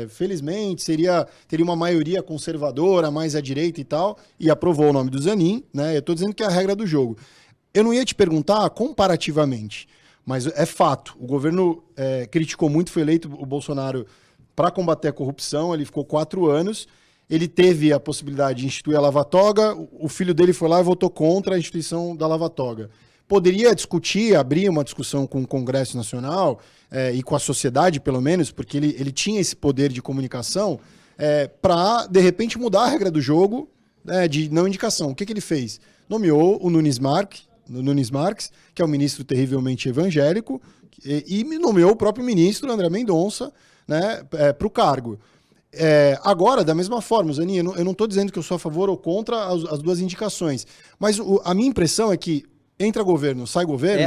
felizmente, teria uma maioria conservadora, mais à direita e tal, e aprovou o nome do Zanin, né? Eu estou dizendo que é a regra do jogo. Eu não ia te perguntar comparativamente, mas é fato. O governo criticou muito, foi eleito o Bolsonaro para combater a corrupção, ele ficou 4 anos. Ele teve a possibilidade de instituir a lava-toga, o filho dele foi lá e votou contra a instituição da lava-toga. Poderia discutir, abrir uma discussão com o Congresso Nacional e com a sociedade, pelo menos, porque ele tinha esse poder de comunicação para, de repente, mudar a regra do jogo de não indicação. O que ele fez? Nomeou o Nunes Marques, que é um ministro terrivelmente evangélico, e nomeou o próprio ministro, André Mendonça, né, para o cargo. Agora, da mesma forma, Zanin, eu não estou dizendo que eu sou a favor ou contra as duas indicações, mas a minha impressão é que entra governo, sai governo,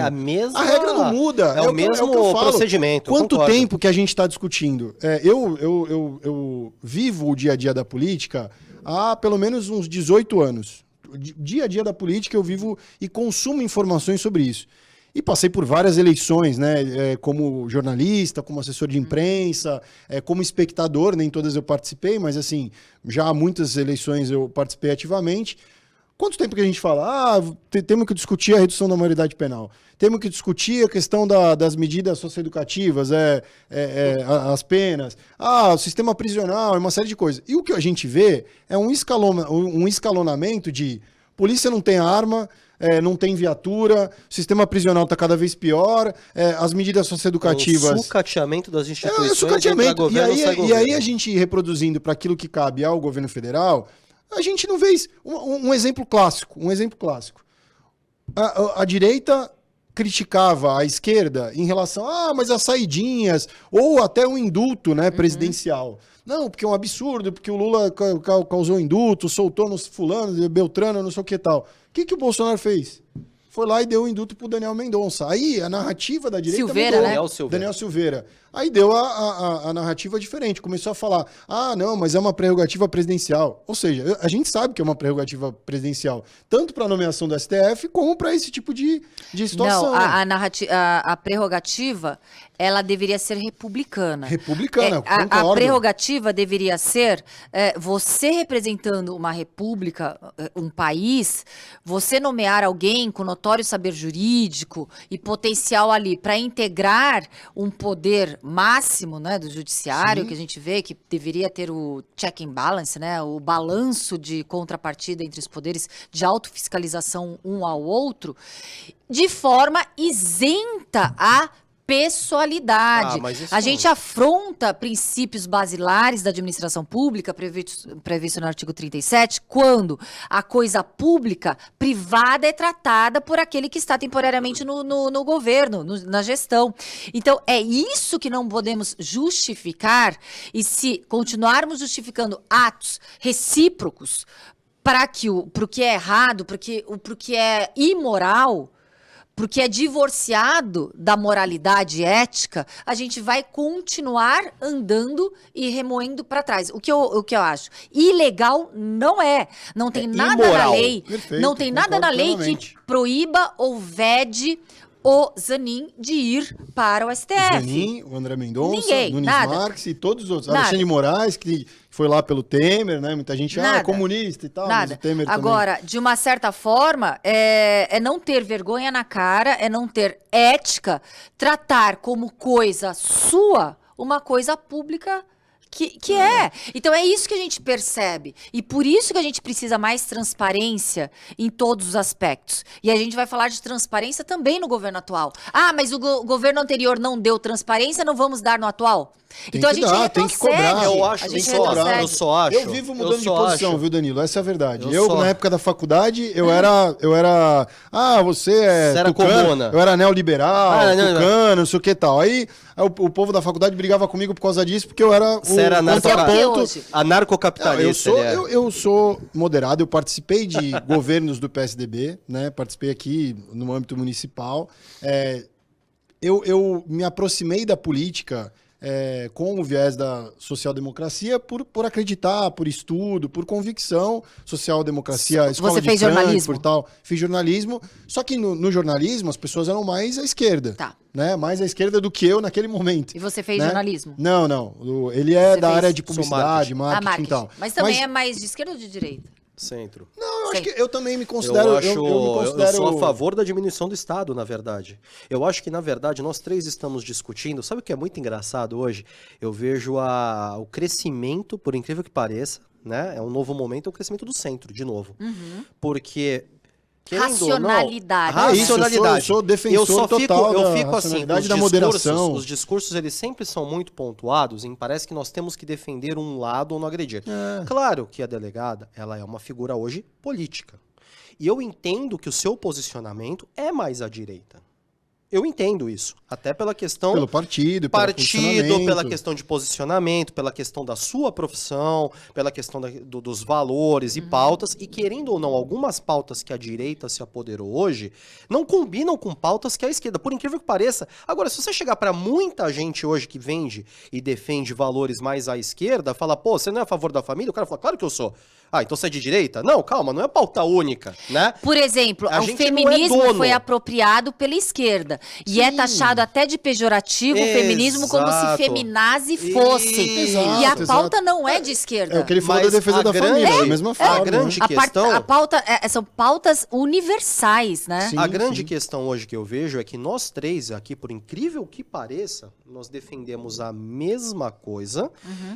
a regra não muda. É o mesmo que eu falo. procedimento. Quanto tempo que a gente está discutindo? Eu vivo o dia a dia da política há pelo menos uns 18 anos. Dia a dia da política eu vivo e consumo informações sobre isso. E passei por várias eleições, né? Como jornalista, como assessor de imprensa, como espectador, nem todas eu participei, mas assim, já há muitas eleições eu participei ativamente. Quanto tempo que a gente fala? Temos que discutir a redução da maioridade penal. Temos que discutir a questão das medidas socioeducativas, as penas. O sistema prisional, uma série de coisas. E o que a gente vê é um escalonamento de polícia não tem arma, não tem viatura, o sistema prisional está cada vez pior, as medidas socioeducativas... O sucateamento das instituições, sucateamento. Governo, E aí a gente reproduzindo para aquilo que cabe ao governo federal, a gente não vê isso. Um exemplo clássico. A direita criticava a esquerda em relação mas as saidinhas, ou até um indulto, né, presidencial. Não, porque é um absurdo, porque o Lula causou indulto, soltou nos fulano, Beltrano, não sei o que tal. O que o Bolsonaro fez? Foi lá e deu o indulto pro Daniel Mendonça. Aí a narrativa da direita Silveira, mudou. né? Daniel Silveira. Aí deu a narrativa diferente. Começou a falar, não, mas é uma prerrogativa presidencial. Ou seja, a gente sabe que é uma prerrogativa presidencial, tanto para a nomeação do STF, como para esse tipo de situação. Não, a prerrogativa, ela deveria ser republicana. Republicana, concordo. A prerrogativa deveria ser você representando uma república, um país, você nomear alguém com notório saber jurídico e potencial ali para integrar um poder máximo, né, do judiciário, Sim. que a gente vê que deveria ter o check and balance, né, o balanço de contrapartida entre os poderes de autofiscalização um ao outro, de forma isenta a pessoalidade. Mas A gente afronta princípios basilares da administração pública, previsto no artigo 37, quando a coisa pública, privada, é tratada por aquele que está temporariamente no governo, na gestão. Então, é isso que não podemos justificar, e se continuarmos justificando atos recíprocos para o que é errado, para o que é imoral, porque é divorciado da moralidade ética, a gente vai continuar andando e remoendo para trás. O que eu acho? Ilegal não é. Não tem nada imoral. na lei. Perfeito, não tem nada na lei plenamente. que proíba ou vede o Zanin de ir para o STF. O Zanin, o André Mendonça, Ninguém, Nunes nada. Marques e todos os outros. Nada. Alexandre de Moraes, que foi lá pelo Temer, né? Muita gente, Nada. comunista e tal, Nada. mas o Temer Agora, de uma certa forma, é não ter vergonha na cara, é não ter ética, tratar como coisa sua uma coisa pública que é. Então é isso que a gente percebe. E por isso que a gente precisa mais transparência em todos os aspectos. E a gente vai falar de transparência também no governo atual. Ah, mas o governo anterior não deu transparência, não vamos dar no atual? Tem Então a que gente dar, tem que retrocede. cobrar. Eu acho, A eu gente só retrocede. acho. Eu vivo mudando de só posição, acho. viu, Danilo? Essa é a verdade. Eu só- Na época da faculdade, eu era... Ah, você é Você era tucano. comuna. Eu era neoliberal, não. tucano, não sei o que e tal. Aí o povo da faculdade brigava comigo por causa disso, porque eu era Você era contraponto. hoje? Não, Anarcocapitalista. ele é. eu sou moderado, eu participei de governos do PSDB, né? Participei aqui no âmbito municipal. Eu me aproximei da política com o viés da social-democracia por acreditar, por estudo, por convicção. Social-democracia, escola Você de fez Frankfurt jornalismo? e tal. Fiz jornalismo, só que no jornalismo as pessoas eram mais à esquerda. Tá. Né? Mais à esquerda do que eu naquele momento. E você fez né? jornalismo? Não. Ele é Você da fez- área de Sou publicidade, marketing. marketing e tal. Mas também é mais de esquerda ou de direita? Centro. Não, eu acho Sim. que eu também me considero. Eu Eu me considero. sou a favor da diminuição do Estado, na verdade. Eu acho que, na verdade, nós três estamos discutindo. Sabe o que é muito engraçado hoje? Eu vejo o crescimento, por incrível que pareça, né? É um novo momento, é o crescimento do centro, de novo. Porque. querendo ou não, Racionalidade. racionalidade. Eu sou defensor total eu da fico assim, racionalidade os e da discursos, moderação. os discursos eles sempre são muito pontuados em parece que nós temos que defender um lado ou não agredir. Claro que a delegada, ela é uma figura hoje política. E eu entendo que o seu posicionamento é mais à direita. Eu entendo isso, até pela questão Pelo partido, pelo posicionamento. pela questão de posicionamento, pela questão da sua profissão, pela questão dos valores e pautas, e querendo ou não, algumas pautas que a direita se apoderou hoje não combinam com pautas que a esquerda, por incrível que pareça. Agora, se você chegar para muita gente hoje que vende e defende valores mais à esquerda, fala, pô, você não é a favor da família? O cara fala, claro que eu sou. Ah, então você é de direita? Não, calma, não é pauta única, né? Por exemplo, A o gente não é feminismo dono. foi apropriado pela esquerda. E é taxado até de pejorativo o feminismo como se Exato. feminazi fosse. Exato, E a exato. pauta não é de esquerda. É o que ele falou Mas da defesa a da grande- família, da mesma forma. a grande né? questão- A pauta são pautas universais, né? Sim. A grande questão hoje que eu vejo é que nós três aqui, por incrível que pareça, nós defendemos a mesma coisa,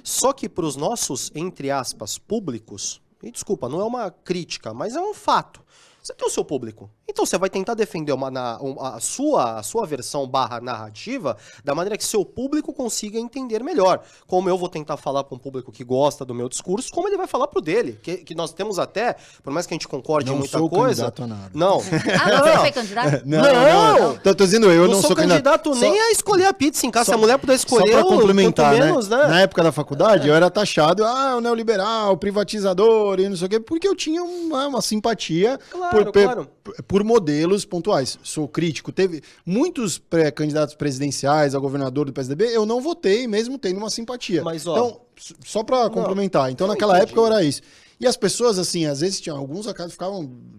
só que para os nossos, entre aspas, públicos, e desculpa, não é uma crítica, mas é um fato. Você tem o seu público. Então você vai tentar defender a sua versão / narrativa da maneira que seu público consiga entender melhor. Como eu vou tentar falar para um público que gosta do meu discurso, como ele vai falar pro dele. Que nós temos até, por mais que a gente concorde Não em muita sou coisa. candidato a nada. Não. Ah, você foi candidato? Não. Tô dizendo eu não sou candidato nem a escolher a pizza em casa. Se a mulher puder escolher, Só pra complementar, quanto menos, né? Na época da faculdade, eu era taxado, o neoliberal, privatizador e não sei o quê, porque eu tinha uma simpatia Claro. por modelos pontuais. Sou crítico. Teve muitos candidatos presidenciais a governador do PSDB, eu não votei, mesmo tendo uma simpatia. Mas, ó, então, só pra complementar. Então, eu naquela entendi. época eu era isso. E as pessoas, assim, às vezes tinha alguns acasos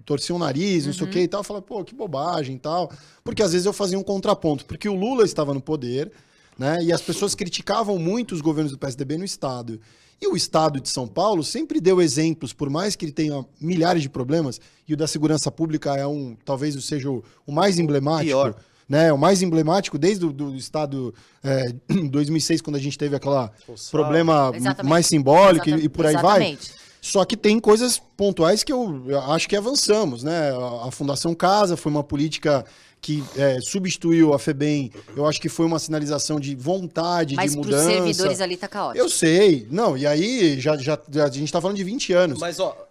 torciam o nariz, não sei o que e tal, falavam, pô, que bobagem e tal. Porque às vezes eu fazia um contraponto, porque o Lula estava no poder, né? E as pessoas criticavam muito os governos do PSDB no Estado. E o Estado de São Paulo sempre deu exemplos, por mais que ele tenha milhares de problemas, e o da segurança pública talvez seja o mais emblemático. Pior. Né, o mais emblemático desde o Estado 2006, quando a gente teve aquele problema Exatamente. mais simbólico e por aí vai. Exatamente. Só que tem coisas pontuais que eu acho que avançamos, né? A Fundação Casa foi uma política que substituiu a FEBEM. Eu acho que foi uma sinalização de vontade, de mudança. Mas pros servidores ali tá caótico. Eu sei. Não, e aí a gente tá falando de 20 anos. Mas, ó,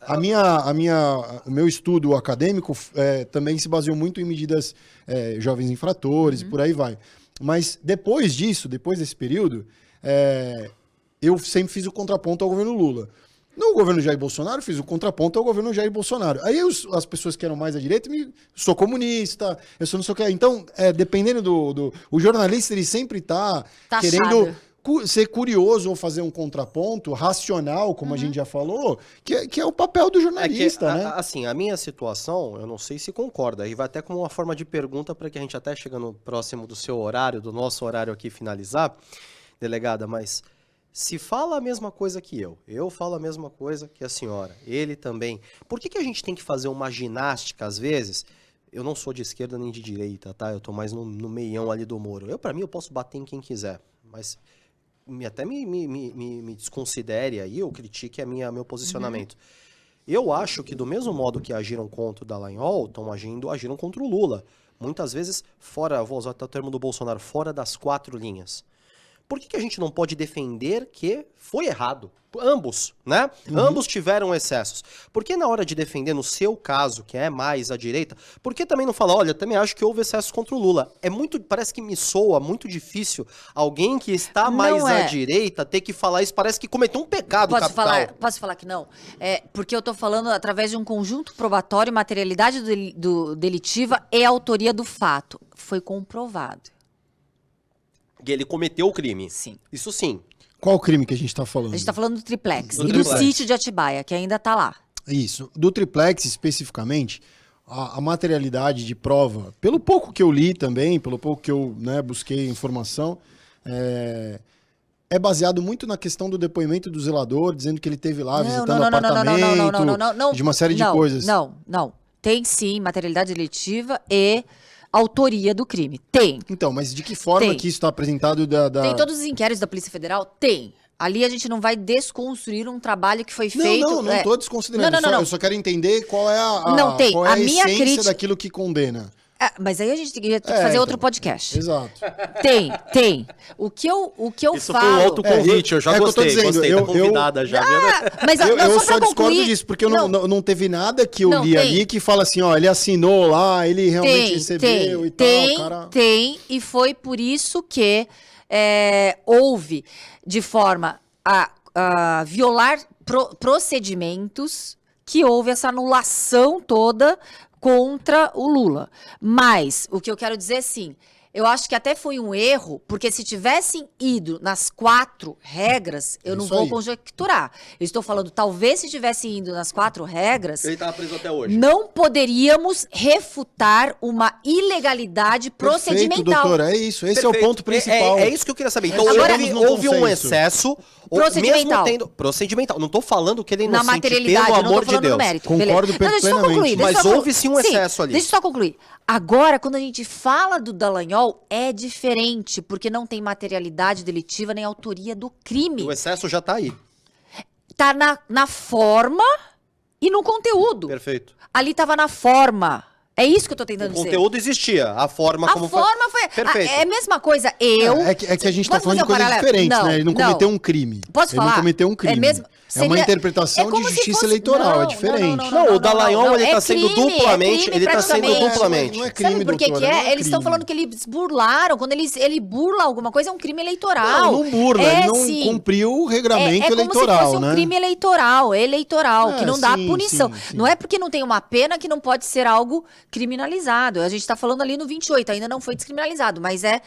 o meu estudo acadêmico também se baseou muito em medidas jovens infratores e por aí vai. Mas depois disso, depois desse período, eu sempre fiz o contraponto ao governo Lula. No governo Jair Bolsonaro, fiz o contraponto ao governo Jair Bolsonaro. Aí as pessoas que eram mais à direita, sou comunista, eu sou não sei o que. Então, dependendo o jornalista, ele sempre tá querendo ser curioso ou fazer um contraponto racional, como a gente já falou, que é o papel do jornalista, né? Assim, a minha situação, eu não sei se concorda, e vai até como uma forma de pergunta para que a gente até chegando próximo do seu horário, do nosso horário aqui finalizar, delegada, mas se fala a mesma coisa que eu falo a mesma coisa que a senhora, ele também. Por que a gente tem que fazer uma ginástica, às vezes? Eu não sou de esquerda nem de direita, tá? Eu tô mais no meião ali do Moro. Pra mim, eu posso bater em quem quiser, mas até me desconsidere aí ou critique meu posicionamento. Eu acho que do mesmo modo que agiram contra o Dallagnol, agiram contra o Lula. Muitas vezes, vou usar até o termo do Bolsonaro, fora das 4 linhas. Por que a gente não pode defender que foi errado? Ambos, né? Ambos tiveram excessos. Por que na hora de defender, no seu caso, que é mais à direita, por que também não falar, olha, também acho que houve excessos contra o Lula? Parece que me soa muito difícil alguém que está mais à direita ter que falar isso, parece que cometeu um pecado capital. Posso falar que não? Porque eu tô falando através de um conjunto probatório, materialidade delitiva e autoria do fato. Foi comprovado. Que ele cometeu o crime. Sim. Isso sim. Qual o crime que a gente tá falando? A gente tá falando do triplex. Do do sítio de Atibaia, que ainda tá lá. Isso. Do triplex, especificamente, a materialidade de prova, pelo pouco que eu li também, pelo pouco que eu busquei informação, é baseado muito na questão do depoimento do zelador, dizendo que ele esteve lá visitando apartamento, de uma série de coisas. Não. Tem sim materialidade delitiva e autoria do crime. Tem. Então, mas de que forma que isso está apresentado Tem todos os inquéritos da Polícia Federal? Tem. Ali a gente não vai desconstruir um trabalho que foi feito... Não estou desconsiderando. Eu só quero entender qual é a essência daquilo que condena. Mas aí a gente ia ter que fazer outro podcast. Exato. Tem. O que eu Isso falo... foi um autoconvite, eu já gostei. Gostei, tá convidada já. Mas eu só discordo disso, porque não teve nada que eu li ali que fala assim, ó, ele assinou lá, ele realmente recebeu e tal. Tem, e foi por isso que houve, de forma a violar procedimentos, que houve essa anulação toda contra o Lula. Mas, o que eu quero dizer, sim, eu acho que até foi um erro, porque se tivessem ido nas 4 regras, eu não vou conjecturar. Eu estou falando, talvez se tivessem ido nas 4 regras... Ele estava preso até hoje. Não poderíamos refutar uma ilegalidade procedimental. Perfeito, doutora, é isso. Esse é o ponto principal. É isso que eu queria saber. Então, houve um excesso... Procedimental. Procedimental. Não estou falando que ele é na inocente, materialidade, pelo eu não amor tô falando de Deus. no mérito. Concordo plenamente. Mas houve sim um excesso ali. Deixa eu só concluir. Agora, quando a gente fala do Dallagnol, é diferente, porque não tem materialidade delitiva nem autoria do crime. O excesso já está aí. Tá na forma e no conteúdo. Perfeito. Ali tava na forma. É isso que eu tô tentando dizer. O conteúdo existia, a forma como foi. Perfeito. É a mesma coisa, É que a gente tá falando de coisas diferentes, né? Ele não cometeu um crime. Posso falar? Ele não cometeu um crime. É uma interpretação de justiça eleitoral, é diferente. Não, o Dallagnol, ele tá sendo duplamente... Ele tá sendo duplamente. Não é crime, sabe por que doutora, é? Eles estão falando que eles burlaram. Quando ele burla alguma coisa, é um crime eleitoral. Não burla, ele não cumpriu o regramento eleitoral, como se fosse um crime eleitoral, que não dá punição. Sim. Não é porque não tem uma pena que não pode ser algo criminalizado. A gente tá falando ali no 28, ainda não foi descriminalizado, mas é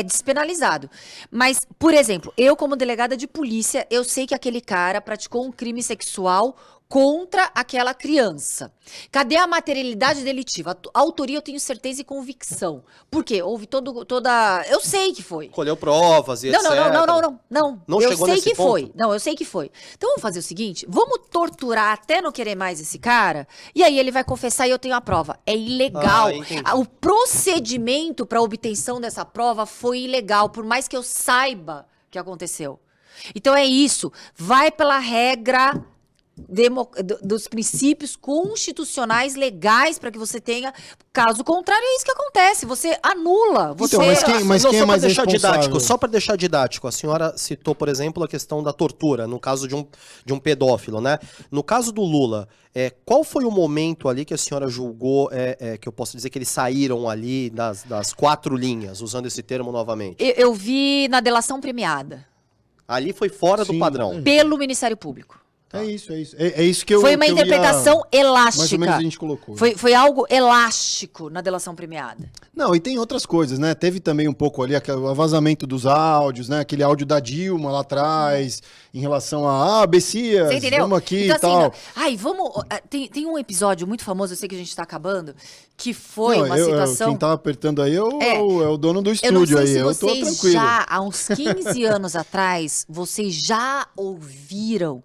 despenalizado. Mas, por exemplo, eu como delegada de polícia, eu sei que aquele cara praticou um crime sexual contra aquela criança. Cadê a materialidade delitiva? A autoria eu tenho certeza e convicção. Por quê? Houve toda... Eu sei que foi. Colheu provas e etc. Não eu sei que foi. Não, eu sei que foi. Então vamos fazer o seguinte, vamos torturar até não querer mais esse cara, e aí ele vai confessar e eu tenho a prova. É ilegal. O procedimento para obtenção dessa prova foi ilegal, por mais que eu saiba que aconteceu. Então é isso. Vai pela regra dos princípios constitucionais legais para que você tenha. Caso contrário, é isso que acontece. Você anula. Você... Então, mas quem é mais responsável? Só para deixar didático, a senhora citou, por exemplo, a questão da tortura, no caso de um pedófilo, né? No caso do Lula, qual foi o momento ali que a senhora julgou, que eu posso dizer que eles saíram ali das 4 linhas, usando esse termo novamente? Eu vi na delação premiada. Ali foi fora do padrão. Pelo Ministério Público. É isso. É isso que eu Foi uma que interpretação elástica. Mais ou menos a gente colocou. Foi algo elástico na delação premiada. Não, e tem outras coisas, né? Teve também um pouco ali o vazamento dos áudios, né? Aquele áudio da Dilma lá atrás, em relação a Bessias, vamos aqui então, e tal. Assim, ai, vamos... Tem um episódio muito famoso, eu sei que a gente tá acabando, que foi uma situação... Quem tá apertando aí é o dono do estúdio aí, eu tô tranquilo. Já, há uns 15 anos atrás, vocês já ouviram...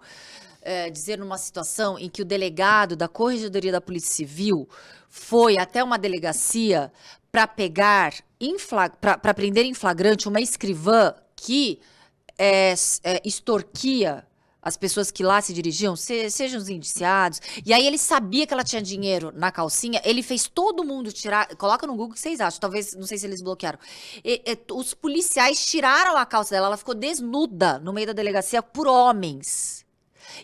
dizer numa situação em que o delegado da Corregedoria da Polícia Civil foi até uma delegacia para pegar, para prender em flagrante uma escrivã que extorquia as pessoas que lá se dirigiam, sejam os indiciados, e aí ele sabia que ela tinha dinheiro na calcinha, ele fez todo mundo tirar, coloca no Google o que vocês acham, talvez, não sei se eles bloquearam, os policiais tiraram a calça dela, ela ficou desnuda no meio da delegacia por homens.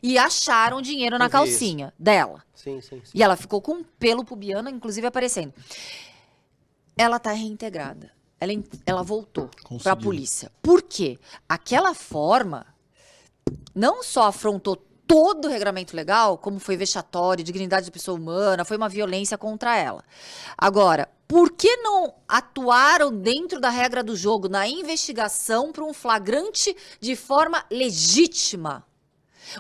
E acharam dinheiro na calcinha dela. Sim. E ela ficou com um pelo pubiano, inclusive, aparecendo. Ela tá reintegrada. Ela voltou para a polícia. Por quê? Aquela forma não só afrontou todo o regramento legal, como foi vexatório, dignidade da pessoa humana, foi uma violência contra ela. Agora, por que não atuaram dentro da regra do jogo, na investigação para um flagrante de forma legítima?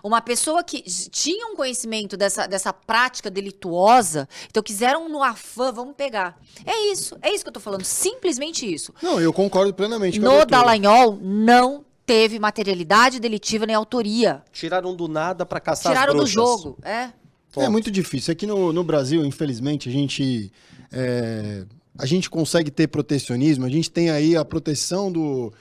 Uma pessoa que tinha um conhecimento dessa prática delituosa, então quiseram no afã, vamos pegar. É isso que eu tô falando, simplesmente isso. Não, eu concordo plenamente com a No doutora. Dallagnol não teve materialidade delitiva nem autoria. Tiraram do nada para caçar Tiraram as do bruxas. jogo, É muito difícil. Aqui no Brasil, infelizmente, a gente consegue ter protecionismo, a gente tem aí a proteção do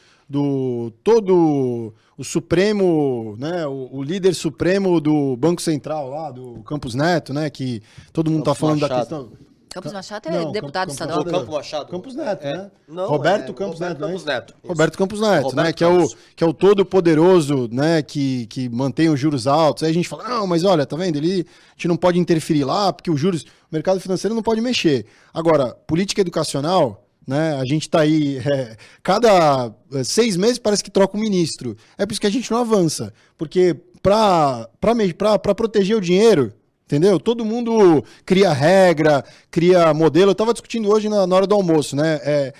todo o Supremo, né, o líder supremo do Banco Central lá, do Campos Neto, né, que todo mundo está falando da questão... Campos Machado é deputado estadual. Campos Machado. Campos Neto, né? Não, Roberto Campos Neto, Campos Neto. Roberto Campos Neto, Roberto né? Campos. Que é o todo-poderoso, né? Que mantém os juros altos. Aí a gente fala, não, mas olha, tá vendo? A gente não pode interferir lá, porque os juros, o mercado financeiro não pode mexer. Agora, política educacional, né? A gente tá aí, cada 6 meses parece que troca um ministro. É por isso que a gente não avança. Porque para proteger o dinheiro, entendeu? Todo mundo cria regra, cria modelo. Eu estava discutindo hoje na hora do almoço, né?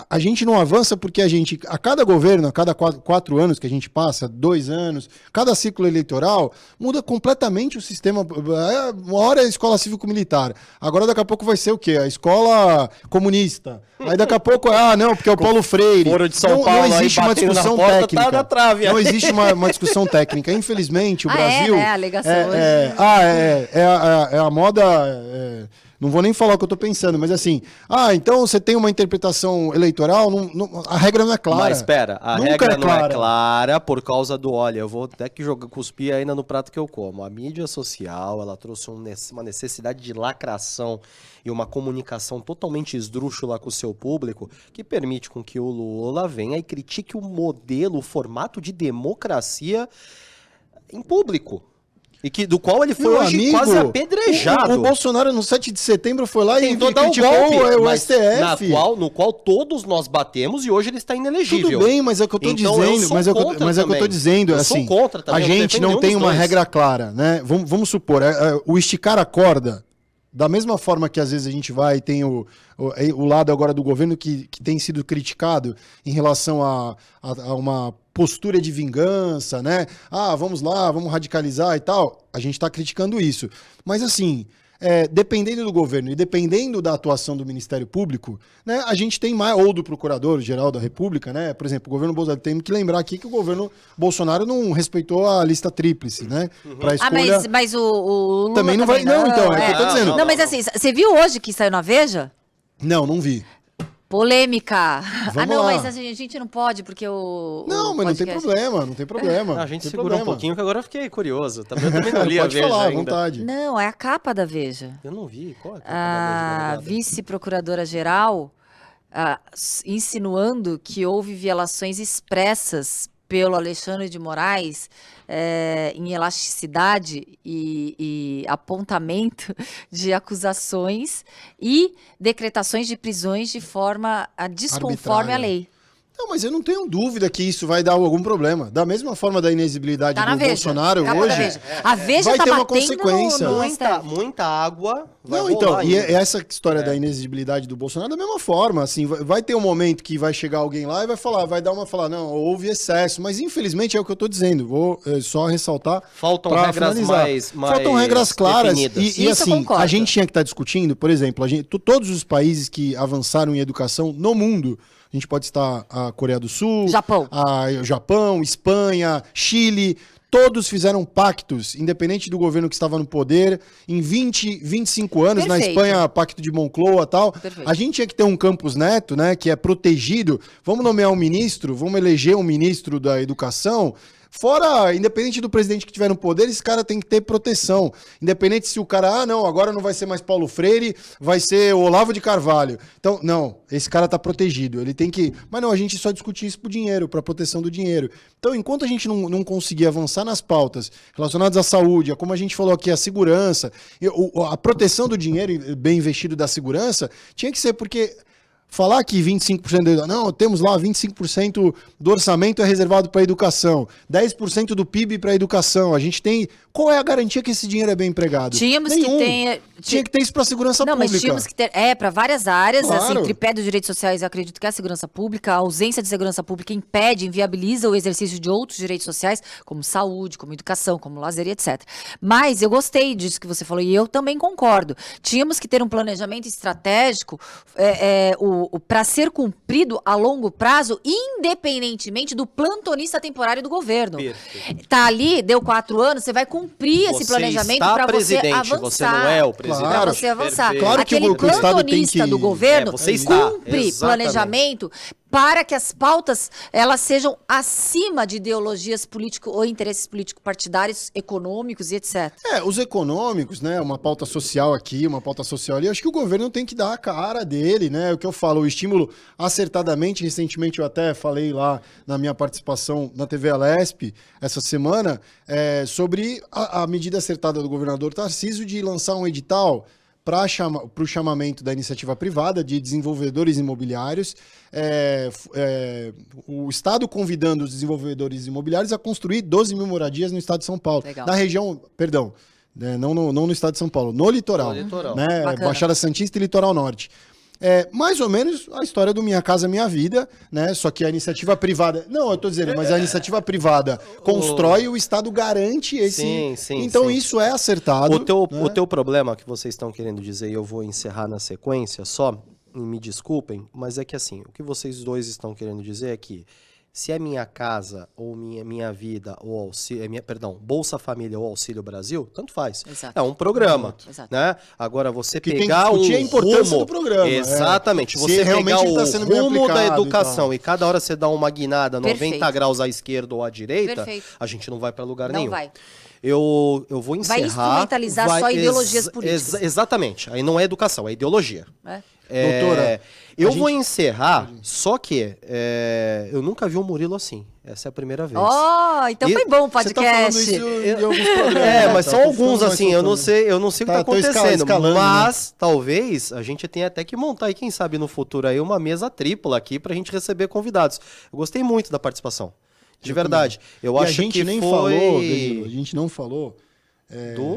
A gente não avança porque a cada governo, a cada 4 anos que a gente passa, 2 anos, cada ciclo eleitoral, muda completamente o sistema. Uma hora é a escola cívico-militar, agora daqui a pouco vai ser o quê? A escola comunista. Aí daqui a pouco, não, porque é o Paulo Freire. Foro de São Paulo, não existe uma discussão técnica. Tá na trave, não existe uma discussão técnica. Infelizmente, o Brasil... A alegação hoje. É a moda... Não vou nem falar o que eu tô pensando, mas assim, então você tem uma interpretação eleitoral, a regra não é clara. Mas espera, a regra não é clara por causa do, olha, eu vou até que cuspir ainda no prato que eu como. A mídia social, ela trouxe uma necessidade de lacração e uma comunicação totalmente esdrúxula com o seu público, que permite com que o Lula venha e critique o modelo, o formato de democracia em público. Do qual ele foi hoje quase apedrejado. O Bolsonaro no 7 de setembro foi lá e criticou o STF. No qual todos nós batemos e hoje ele está inelegível. Tudo bem, mas é o que eu tô dizendo. Mas é o que eu tô dizendo. Assim, a gente não tem uma regra clara, né? Vamos supor, o esticar a corda, da mesma forma que às vezes a gente vai e tem o lado agora do governo que tem sido criticado em relação a uma postura de vingança, né? Vamos lá, vamos radicalizar e tal. A gente está criticando isso. Mas assim, dependendo do governo e dependendo da atuação do Ministério Público, né, a gente tem mais, ou do Procurador-Geral da República, né? Por exemplo, o governo Bolsonaro, tem que lembrar aqui que o governo Bolsonaro não respeitou a lista tríplice, né? Pra escolha... mas o Lula também não vai... Não, então, é o que eu tô dizendo. Não, mas assim, você viu hoje que saiu na Veja? Não vi. Polêmica. Vamos não, lá. mas a gente não pode, porque o. Não, mas podcast... não tem problema, não tem problema. A gente tem segurou problema. um pouquinho, que agora eu fiquei curioso. Eu também não li a Pode Veja falar, à ainda. vontade. Não, é a capa da Veja. Eu não vi. Qual é a capa A da Veja? vice-procuradora-geral insinuando que houve violações expressas pelo Alexandre de Moraes em elasticidade e apontamento de acusações e decretações de prisões de forma desconforme à Arbitrária. lei. Não, mas eu não tenho dúvida que isso vai dar algum problema. Da mesma forma da inexigibilidade Tá na do Veja. Bolsonaro Capa da hoje, Veja. A Veja vai tá ter uma batendo consequência. no Muita, STF. muita água vai Não, rolar então, e ainda. essa história da inexigibilidade do Bolsonaro, da mesma forma, assim, vai ter um momento que vai chegar alguém lá e vai falar, não, houve excesso, mas infelizmente é o que eu tô dizendo, vou só ressaltar. Faltam pra regras finalizar. mais Faltam regras claras definidas. e Isso eu assim, concordo. a gente tinha que estar discutindo, por exemplo, todos os países que avançaram em educação no mundo, a gente pode estar a Coreia do Sul, Japão, Espanha, Chile, todos fizeram pactos, independente do governo que estava no poder, em 25 anos, na Perfeito. Espanha, pacto de Moncloa e tal. Perfeito. A gente tinha que ter um Campos Neto, né, que é protegido. Vamos nomear um ministro, vamos eleger um ministro da educação. Fora, independente do presidente que tiver no poder, esse cara tem que ter proteção. Independente se o cara, não, agora não vai ser mais Paulo Freire, vai ser Olavo de Carvalho. Então, não, esse cara tá protegido. Ele tem que. Mas não, a gente só discutir isso pro dinheiro, pra proteção do dinheiro. Então, enquanto a gente não conseguir avançar nas pautas relacionadas à saúde, a como a gente falou aqui, a segurança, a proteção do dinheiro bem investido da segurança, tinha que ser porque. Falar que 25% não, temos lá 25% do orçamento é reservado para a educação, 10% do PIB para a educação. A gente tem. Qual é a garantia que esse dinheiro é bem empregado? Tínhamos Nenhum. que ter. Tinha que ter isso para a segurança Não, pública. mas tínhamos que ter. Para várias áreas, Claro. assim, tripé dos direitos sociais, eu acredito que é a segurança pública, a ausência de segurança pública impede, inviabiliza o exercício de outros direitos sociais, como saúde, como educação, como lazer e etc. Mas eu gostei disso que você falou, e eu também concordo. Tínhamos que ter um planejamento estratégico para ser cumprido a longo prazo, independentemente do plantonista temporário do governo. Perfeito. Tá ali, deu 4 anos, você vai cumprir esse Você planejamento está para você presidente, avançar. você não é o presidente. Para você avançar. Perfeito. Claro que Aquele o Estado tem plantonista que- do governo você está, cumpre exatamente. planejamento para que as pautas elas sejam acima de ideologias político ou interesses político-partidários, econômicos e etc. Os econômicos, né? Uma pauta social aqui, uma pauta social ali. Acho que o governo tem que dar a cara dele, né? O que eu falo, o estímulo acertadamente. Recentemente eu até falei lá na minha participação na TV Alesp essa semana sobre a medida acertada do governador Tarcísio de lançar um edital para o chamamento da iniciativa privada de desenvolvedores imobiliários, o Estado convidando os desenvolvedores imobiliários a construir 12 mil moradias no Estado de São Paulo. Legal. Na região, perdão, não no Estado de São Paulo, no litoral. No litoral. Né? Bacana. Baixada Santista e Litoral Norte. Mais ou menos a história do Minha Casa Minha Vida, né? Só que a iniciativa privada. Não, eu tô dizendo, mas a iniciativa privada constrói, o Estado garante esse. Sim, então sim. isso é acertado. O teu problema que vocês estão querendo dizer, e eu vou encerrar na sequência só, e me desculpem, mas é que assim, o que vocês dois estão querendo dizer é que se é Minha Casa ou Minha Vida ou auxílio, Bolsa Família ou Auxílio Brasil, tanto faz. Exato. É um programa, Exato. né? Agora você Que tem que pegar discutir um a importância rumo, do programa, exatamente, Se você realmente pegar ele tá o sendo bem rumo da aplicado e educação tal. e cada hora você dá uma guinada 90 Perfeito. graus à esquerda ou à direita, Perfeito. a gente não vai para lugar Não nenhum. vai. Eu vou encerrar. Vai instrumentalizar só ideologias políticas. Exatamente. Aí não é educação, é ideologia. Doutora, eu vou encerrar, só que eu nunca vi um Murilo assim. Essa é a primeira vez. Então E foi bom o Você tá falando podcast. isso em alguns programas. Mas tá? são Tô alguns ficando assim, mais eu não soltando. sei o que tá Tô acontecendo, escalando, mas talvez a gente tenha até que montar aí, quem sabe no futuro aí, uma mesa tripla aqui pra gente receber convidados. Eu gostei muito da participação, de verdade. Eu E acho a gente que nem foi... falou, Danilo, a gente não falou.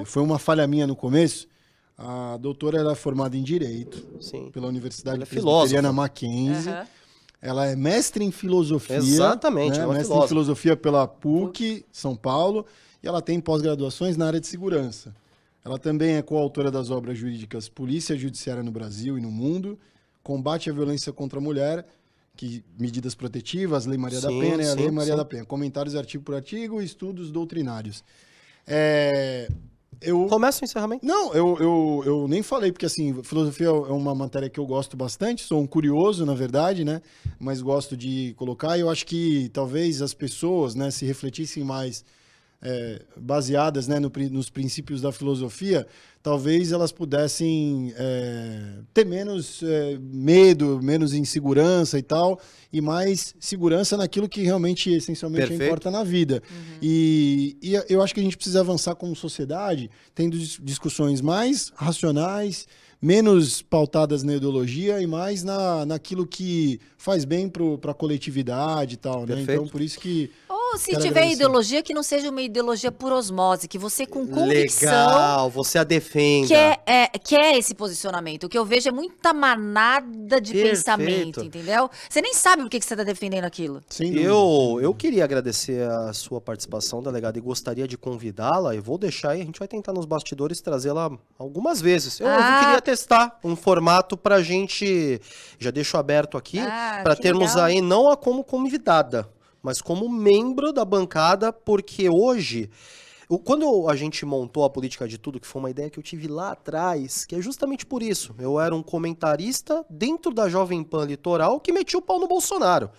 Foi uma falha minha no começo. A doutora era formada em Direito Sim. pela Universidade Ela é Presbiteriana filósofa. Mackenzie. Aham. Ela é mestre em filosofia. Exatamente, né? ela é Mestre filósofa. em filosofia pela PUC, São Paulo. E ela tem pós-graduações na área de segurança. Ela também é coautora das obras jurídicas Polícia Judiciária no Brasil e no Mundo, Combate à Violência contra a Mulher, Medidas Protetivas, Lei Maria da Sim, Penna e a sim, Lei Maria sim. da Penha. Comentários artigo por artigo e estudos doutrinários. Começa o encerramento. Não, eu nem falei, porque assim, filosofia é uma matéria que eu gosto bastante, sou um curioso, na verdade, né? Mas gosto de colocar, e eu acho que talvez as pessoas, né, se refletissem mais baseadas, né, nos princípios da filosofia, talvez elas pudessem ter menos medo, menos insegurança e tal, e mais segurança naquilo que realmente, essencialmente, importa na vida. Uhum. E eu acho que a gente precisa avançar como sociedade, tendo discussões mais racionais, menos pautadas na ideologia e mais naquilo que faz bem para a coletividade e tal, né? Então, por isso que... Ou se tiver ideologia, que não seja uma ideologia por osmose, que você com convicção... Legal, você a defenda. Quer esse posicionamento. O que eu vejo é muita manada de pensamento, entendeu? Você nem sabe por que você está defendendo aquilo. Sim, eu queria agradecer a sua participação, delegada, e gostaria de convidá-la, eu vou deixar aí, a gente vai tentar nos bastidores trazê-la algumas vezes. Eu queria testar um formato pra gente, já deixo aberto aqui, para termos legal. Aí não a como convidada, mas como membro da bancada, porque hoje, quando a gente montou a Política de Tudo, que foi uma ideia que eu tive lá atrás, que é justamente por isso, eu era um comentarista dentro da Jovem Pan Litoral que metia o pau no Bolsonaro.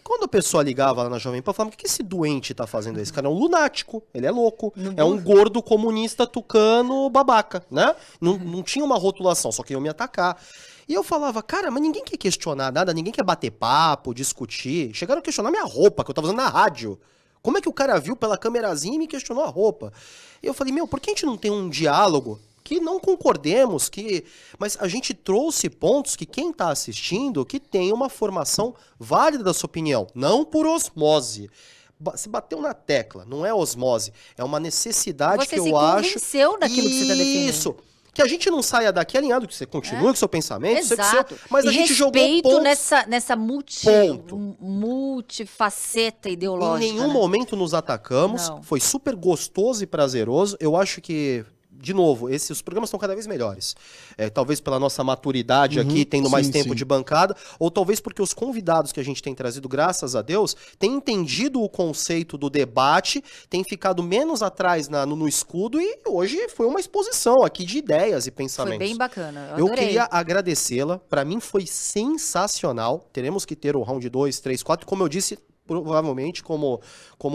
Quando a pessoa ligava lá na Jovem Pan, falava, o que esse doente tá fazendo aí? Esse cara é um lunático, ele é louco, é um gordo comunista tucano babaca, né? Não tinha uma rotulação, só queriam me atacar. E eu falava, cara, mas ninguém quer questionar nada, ninguém quer bater papo, discutir. Chegaram a questionar minha roupa, que eu tava usando na rádio. Como é que o cara viu pela câmerazinha e me questionou a roupa? E eu falei, por que a gente não tem um diálogo que não concordemos, mas a gente trouxe pontos que quem tá assistindo, que tem uma formação válida da sua opinião, não por osmose. Se bateu na tecla, não é osmose, é uma necessidade que eu acho... Você se convenceu daquilo que você tá defendendo. Isso. Que a gente não saia daqui alinhado, que você continue com o seu pensamento, exato. Mas a gente jogou pontos. nessa multifaceta ideológica. Em nenhum momento nos atacamos, foi super gostoso e prazeroso. Eu acho que, de novo, os programas estão cada vez melhores. Talvez pela nossa maturidade aqui, tendo mais tempo de bancada, ou talvez porque os convidados que a gente tem trazido, graças a Deus, têm entendido o conceito do debate, têm ficado menos atrás no escudo, e hoje foi uma exposição aqui de ideias e pensamentos. Foi bem bacana, eu queria agradecê-la, para mim foi sensacional. Teremos que ter o round 2, 3, 4, como eu disse, provavelmente como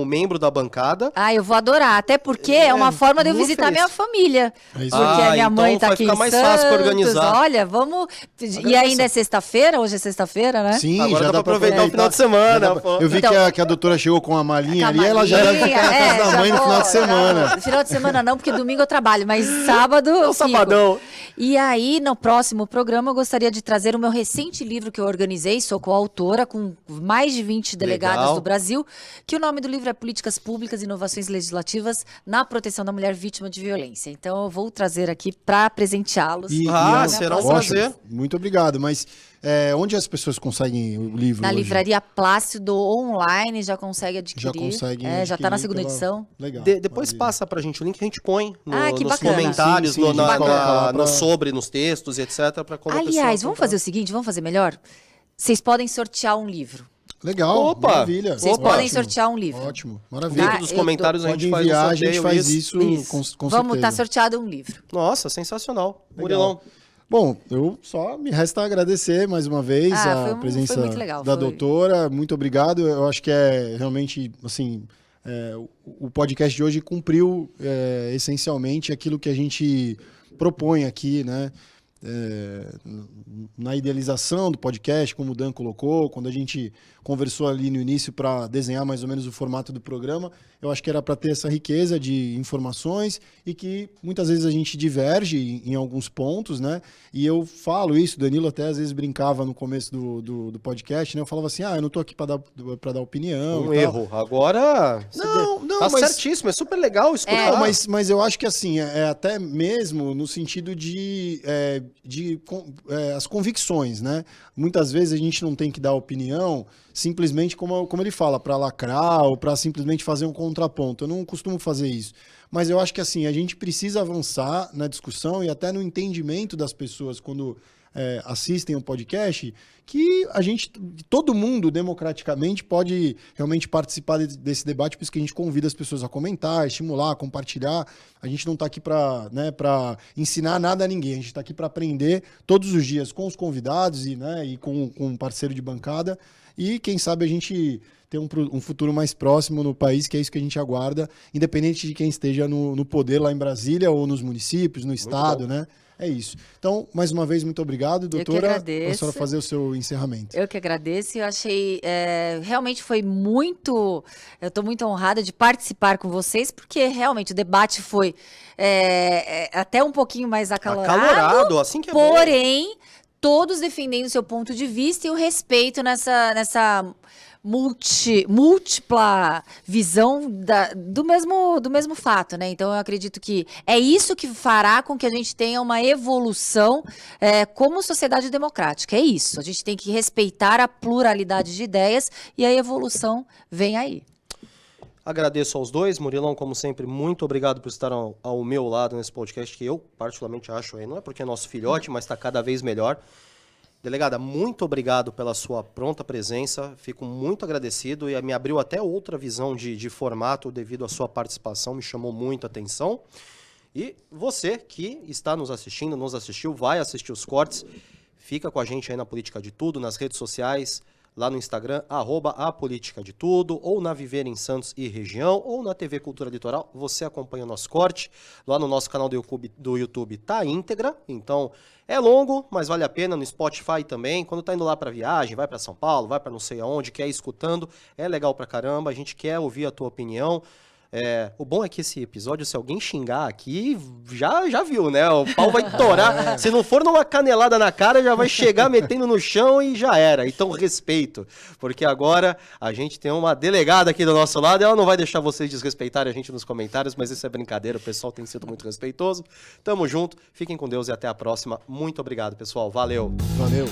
membro da bancada. Eu vou adorar, até porque é uma forma de eu visitar minha família. Porque a minha mãe tá aqui em Santos. Vai ficar mais fácil pra organizar. Olha, vamos... E ainda é sexta-feira? Hoje é sexta-feira, né? Sim, agora já dá pra aproveitar o final de semana. Eu vi que a doutora chegou com a malinha ali, ela já deve ficar na casa da mãe no final de semana. Final de semana não, porque domingo eu trabalho, mas sábado eu fico. Sabadão. E aí, no próximo programa, eu gostaria de trazer o meu recente livro que eu organizei, sou coautora, com mais de 20 delegadas do Brasil, que o nome do livro é Políticas Públicas e Inovações Legislativas na Proteção da Mulher Vítima de Violência. Então, eu vou trazer aqui para presenteá-los. Será um prazer. Muito obrigado, mas onde as pessoas conseguem o livro Na hoje? Livraria Plácido online, já consegue adquirir. Já consegue já está na segunda edição. Legal. Depois passa pra gente o link que a gente põe nos bacana. comentários, Sim, nos textos e etc. Aliás, vamos fazer o seguinte, vamos fazer melhor? Vocês podem sortear um livro. Legal, maravilha. Vocês podem sortear um livro. Ótimo, maravilha. Dentro dos comentários a gente faz a gente faz isso. Com certeza. Vamos estar sorteado um livro. Nossa, sensacional. Murilão. Bom, eu só me resta agradecer mais uma vez a presença da doutora. Muito obrigado. Eu acho que realmente, assim, o podcast de hoje cumpriu essencialmente aquilo que a gente propõe aqui, né? Na idealização do podcast, como o Dan colocou, quando a gente conversou ali no início para desenhar mais ou menos o formato do programa, eu acho que era para ter essa riqueza de informações e que muitas vezes a gente diverge em alguns pontos, né? E eu falo isso, Danilo até às vezes brincava no começo do podcast, né? Eu falava assim, eu não tô aqui para dar opinião. Um erro. Agora, tá certíssimo, é super legal escutar. Mas eu acho que assim, até mesmo no sentido de as convicções, né? Muitas vezes a gente não tem que dar opinião simplesmente, como ele fala, para lacrar ou para simplesmente fazer um contraponto. Eu não costumo fazer isso. Mas eu acho que assim, a gente precisa avançar na discussão e até no entendimento das pessoas quando assistem o podcast, que todo mundo democraticamente pode realmente participar desse debate, por isso que a gente convida as pessoas a comentar, estimular, compartilhar. A gente não está aqui para ensinar nada a ninguém, a gente está aqui para aprender todos os dias com os convidados e com um parceiro de bancada. E quem sabe a gente ter um futuro mais próximo no país, que é isso que a gente aguarda, independente de quem esteja no poder lá em Brasília ou nos municípios, no estado, né? É isso. Então, mais uma vez, muito obrigado, doutora. Eu que agradeço. A senhora fazer o seu encerramento. Eu que agradeço. Eu achei, realmente foi muito... Eu estou muito honrada de participar com vocês, porque realmente o debate foi até um pouquinho mais acalorado. Assim que é porém, bom. Todos defendendo o seu ponto de vista e o respeito nessa múltipla visão do mesmo fato, né? Então eu acredito que é isso que fará com que a gente tenha uma evolução como sociedade democrática. É isso. A gente tem que respeitar a pluralidade de ideias e a evolução vem aí. Agradeço aos dois. Murilão, como sempre, muito obrigado por estar ao meu lado nesse podcast, que eu particularmente acho, não é porque é nosso filhote, mas está cada vez melhor. Delegada, muito obrigado pela sua pronta presença, fico muito agradecido e me abriu até outra visão de formato devido à sua participação, me chamou muito a atenção. E você que está nos assistindo, nos assistiu, vai assistir os cortes, fica com a gente aí na Política de Tudo, nas redes sociais, lá no Instagram, @apoliticadetudo, ou na Viver em Santos e região, ou na TV Cultura Litoral. Você acompanha o nosso corte. Lá no nosso canal do YouTube tá íntegra, então é longo, mas vale a pena. No Spotify também. Quando tá indo lá para viagem, vai para São Paulo, vai para não sei aonde, quer ir escutando, é legal pra caramba. A gente quer ouvir a tua opinião. O bom é que esse episódio, se alguém xingar aqui, já viu, né? O pau vai torar. Se não for numa canelada na cara, já vai chegar metendo no chão e já era. Então, respeito. Porque agora a gente tem uma delegada aqui do nosso lado e ela não vai deixar vocês desrespeitarem a gente nos comentários, mas isso é brincadeira, o pessoal tem sido muito respeitoso. Tamo junto, fiquem com Deus e até a próxima. Muito obrigado, pessoal. Valeu. Valeu.